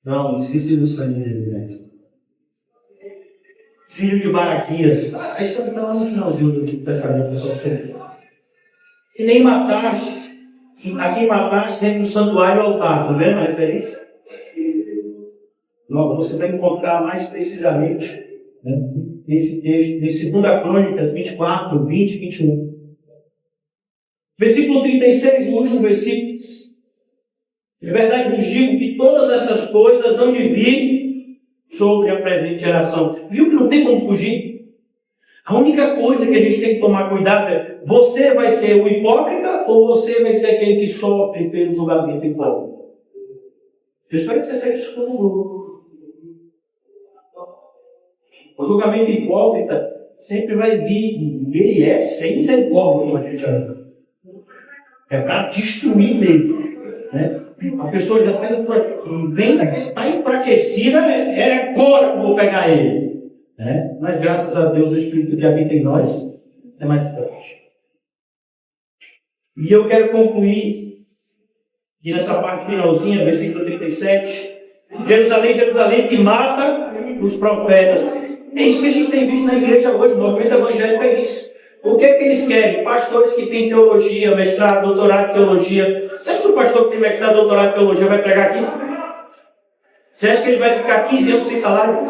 Não, esqueci do sangue dele, né? Filho de Baraquias. A história está lá no finalzinho do Antigo Testamento, pessoal. E nem mataste. Aqui mataste sempre no santuário e altar. Está vendo a referência? Logo, você vai encontrar mais precisamente, né, nesse texto, em 2 Crônicas 24, 20 e 21. Versículo 36, o último versículo. De verdade vos digo que todas essas coisas hão de vir sobre a presente geração. Viu que não tem como fugir? A única coisa que a gente tem que tomar cuidado é: você vai ser o hipócrita ou você vai ser aquele que sofre pelo julgamento hipócrita? Eu espero que você seja isso como grupo. O julgamento hipócrita sempre vai vir, ele é sem misericórdia, como a gente chama. É para destruir mesmo. Né? A pessoa já está enfraquecida, é agora que eu vou pegar ele. Né? Mas graças a Deus o Espírito que habita em nós é mais forte. E eu quero concluir aqui nessa parte finalzinha, versículo 37. Jerusalém, Jerusalém, que mata os profetas. É isso que a gente tem visto na igreja hoje, o movimento evangélico é isso. O que é que eles querem? Pastores que têm teologia, mestrado, doutorado em teologia. Você acha que o pastor que tem mestrado, doutorado em teologia vai pregar aqui? Você acha que ele vai ficar 15 anos sem salário?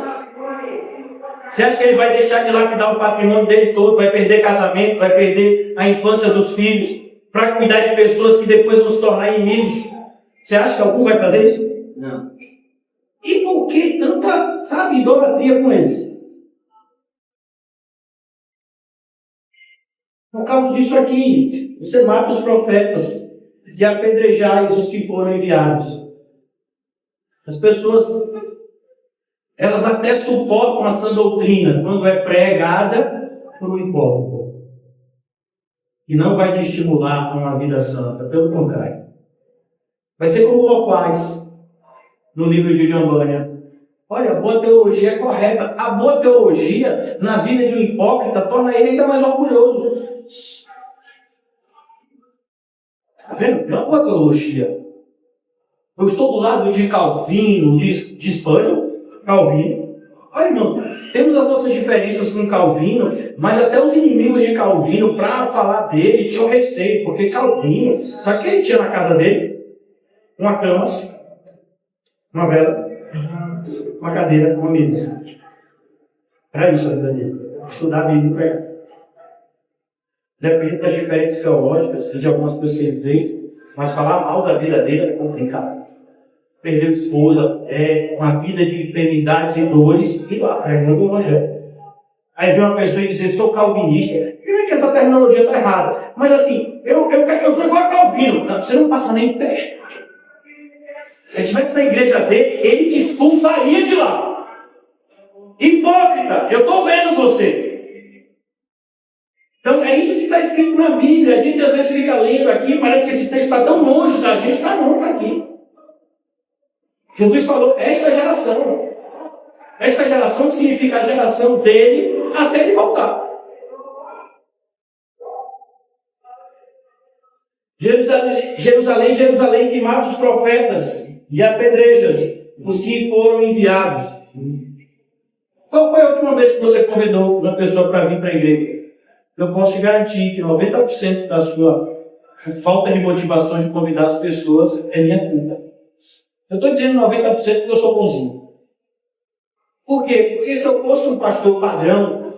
Você acha que ele vai deixar de lapidar o patrimônio dele todo, vai perder casamento, vai perder a infância dos filhos, para cuidar de pessoas que depois vão se tornar inimigos? Você acha que algum vai fazer isso? Não. E por que tanta, idolatria com eles? Por causa disso aqui, você mata os profetas e apedrejais os que foram enviados. As pessoas, elas até suportam essa doutrina quando é pregada por um hipócrita. E não vai te estimular a uma vida santa, pelo contrário. Vai ser como o Lopaz, no livro de Jambânia. Olha, a boa teologia é correta. A boa teologia, na vida de um hipócrita, torna ele ainda mais orgulhoso. Está vendo? Não é boa teologia. Eu estou do lado de Calvino, de Spurgeon, Calvino. Olha, irmão, temos as nossas diferenças com Calvino, mas até os inimigos de Calvino, para falar dele, tinham receio, porque Calvino, sabe o que ele tinha na casa dele? Uma cama, uma vela, uma cadeira, uma mesa. Era isso a vida dele. Estudar a Bíblia para ele. Depende das diferenças teológicas e de algumas coisas que ele fez, mas falar mal da vida dele é complicado. Perdeu esposa, uma vida de enfermidades e dores, e lá, Fernando do Evangelho. Aí vem uma pessoa e diz, estou calvinista. Primeiro que essa terminologia está errada. Mas assim, eu sou igual a Calvino. Não, você não passa nem perto. Se estivesse na igreja dele, ele te expulsaria de lá. Hipócrita, eu estou vendo você. Então é isso que está escrito na Bíblia. A gente às vezes fica lendo aqui, parece que esse texto está tão longe da gente, está não, está aqui. Jesus falou, esta geração. Esta geração significa a geração dele até ele voltar. Jerusalém, Jerusalém, queimava os profetas e apedrejas os que foram enviados. Qual foi a última vez que você convidou uma pessoa para vir para a igreja? Eu posso te garantir que 90% da sua falta de motivação de convidar as pessoas é minha culpa. Eu estou dizendo 90% porque eu sou bonzinho. Por quê? Porque se eu fosse um pastor padrão,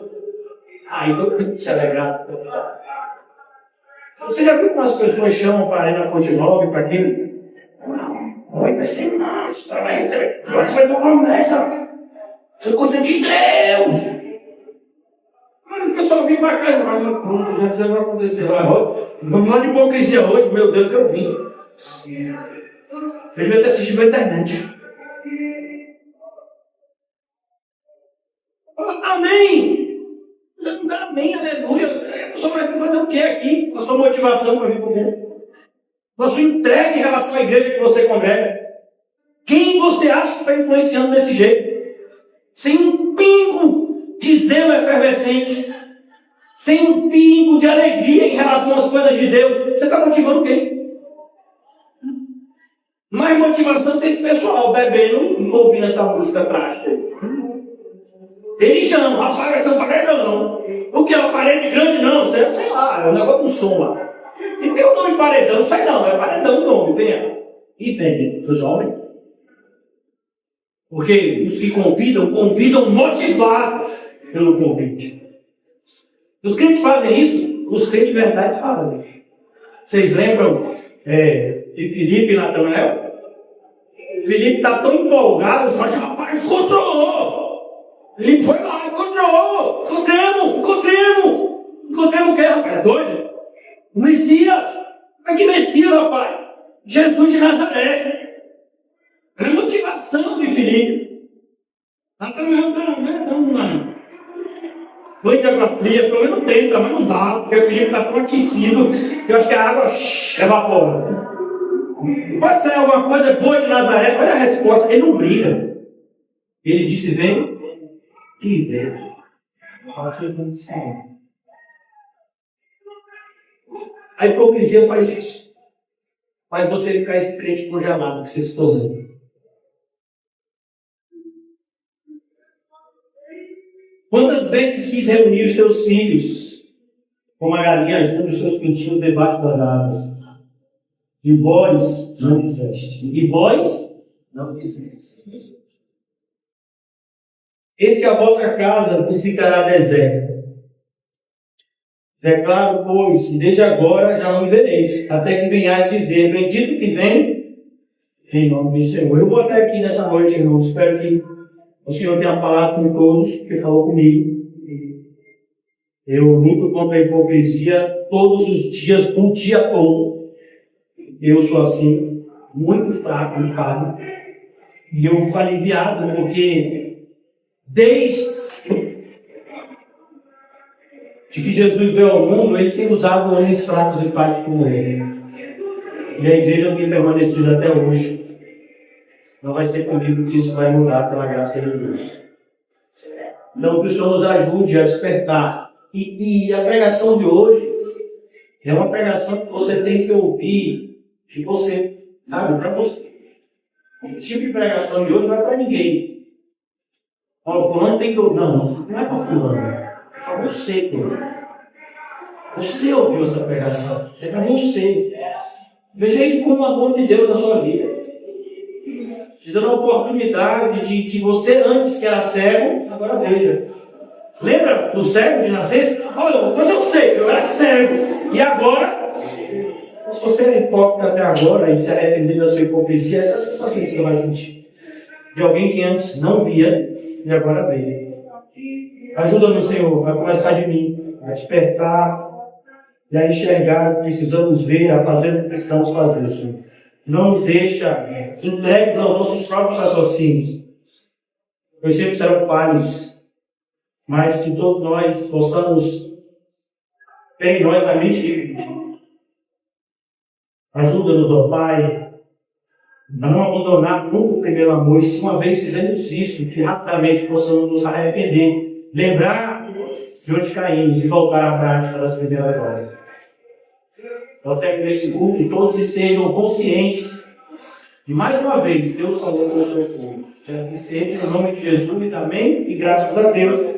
aí eu tenho que se alegrar. Você já viu como as pessoas chamam para ir na Fonte Nova, para aquele? Oi, vai ser massa, vai ter uma promessa. Isso é coisa de Deus. Mas o pessoal vem para cá, mas não vai acontecer lá. Vamos falar de hipocrisia hoje, meu Deus, que eu vim. Ele vai ter assistido na internet. Amém! Amém, aleluia. Eu só vai fazer o que aqui? Com a sua motivação para vir para o mundo? Com a sua entrega em relação à igreja que você congrega? Quem você acha que está influenciando desse jeito? Sem um pingo de zelo efervescente, sem um pingo de alegria em relação às coisas de Deus, você está motivando quem? Mais motivação tem esse pessoal bebendo, ouvindo essa música trágica. Eles chamam, rapaz, vai ter um paredão. O que é uma parede grande? Não, sei lá, é um negócio com som lá. E tem o nome paredão, não sei não, é paredão o nome, venha. E vem, os homens. Porque os que convidam motivados pelo convite. Os crentes fazem isso, os crentes de verdade fazem isso. Vocês lembram de Filipe e Natanael? Filipe está tão empolgado, só que rapaz, encontrou! Ele foi lá, encontrou! Encontremos o que, rapaz? É doido? O Messias! Mas que Messias, rapaz? Jesus de Nazaré! É motivação de Filipe. Natanael não. Banho de água fria, pelo menos tenta, mas não dá, porque o Filipe está tão aquecido que eu acho que a água evapora. Pode sair alguma coisa boa de Nazaré, olha a resposta, ele não briga. Ele disse, vem e vem. Fala assim, a hipocrisia faz isso. Faz você ficar esse crente congelado que você se tornou. Quantas vezes quis reunir os teus filhos, como a galinha junta os seus pintinhos debaixo das asas? E vós não quisestes. E vós não quisestes. Eis que a vossa casa vos ficará deserta. Declaro, pois, que desde agora já não me vereis, até que venhais dizer, bendito que vem, em nome do Senhor. Eu vou até aqui nessa noite, irmão. Espero que o Senhor tenha falado com todos, porque falou comigo. Eu luto contra a hipocrisia todos os dias, um dia todo. Eu sou assim, muito fraco, falho. E eu fico aliviado, porque desde que Jesus veio ao mundo, ele tem usado homens fracos e falhos como ele. E a igreja tem permanecido até hoje. Não vai ser comigo que isso vai mudar pela graça de Deus. Então, que o Senhor nos ajude a despertar. E a pregação de hoje é uma pregação que você tem que ouvir, que você, sabe, para você. O tipo de pregação de hoje não é para ninguém. O fulano tem que ouvir. Não é para fulano. É para você, cara. Você ouviu essa pregação. É para você. Veja isso como o amor de Deus na sua vida. Te dando a oportunidade de que você antes que era cego, agora veja. Lembra do cego de nascença? Olha, mas eu sei, eu era cego. E agora? Se você é hipócrita até agora e se arrepender da sua hipocrisia, essa sensação que você vai sentir. De alguém que antes não via e agora vê. Ajuda-me, Senhor, a começar de mim, a despertar e a enxergar o que precisamos ver, a fazer o que precisamos fazer, Senhor. Não nos deixa entregues aos nossos próprios raciocínios. Pois sempre serão falhos, mas que todos nós possamos ter em nós a mente de Cristo. Ajuda-nos, ó Pai, a não abandonar nunca o primeiro amor, e se uma vez fizermos isso, que rapidamente possamos nos arrepender, lembrar de onde caímos e voltar à prática das primeiras horas. Eu quero que nesse culto todos estejam conscientes. E mais uma vez, Deus falou com o seu povo. Peço que seja em nome de Jesus e também, e graças a Deus.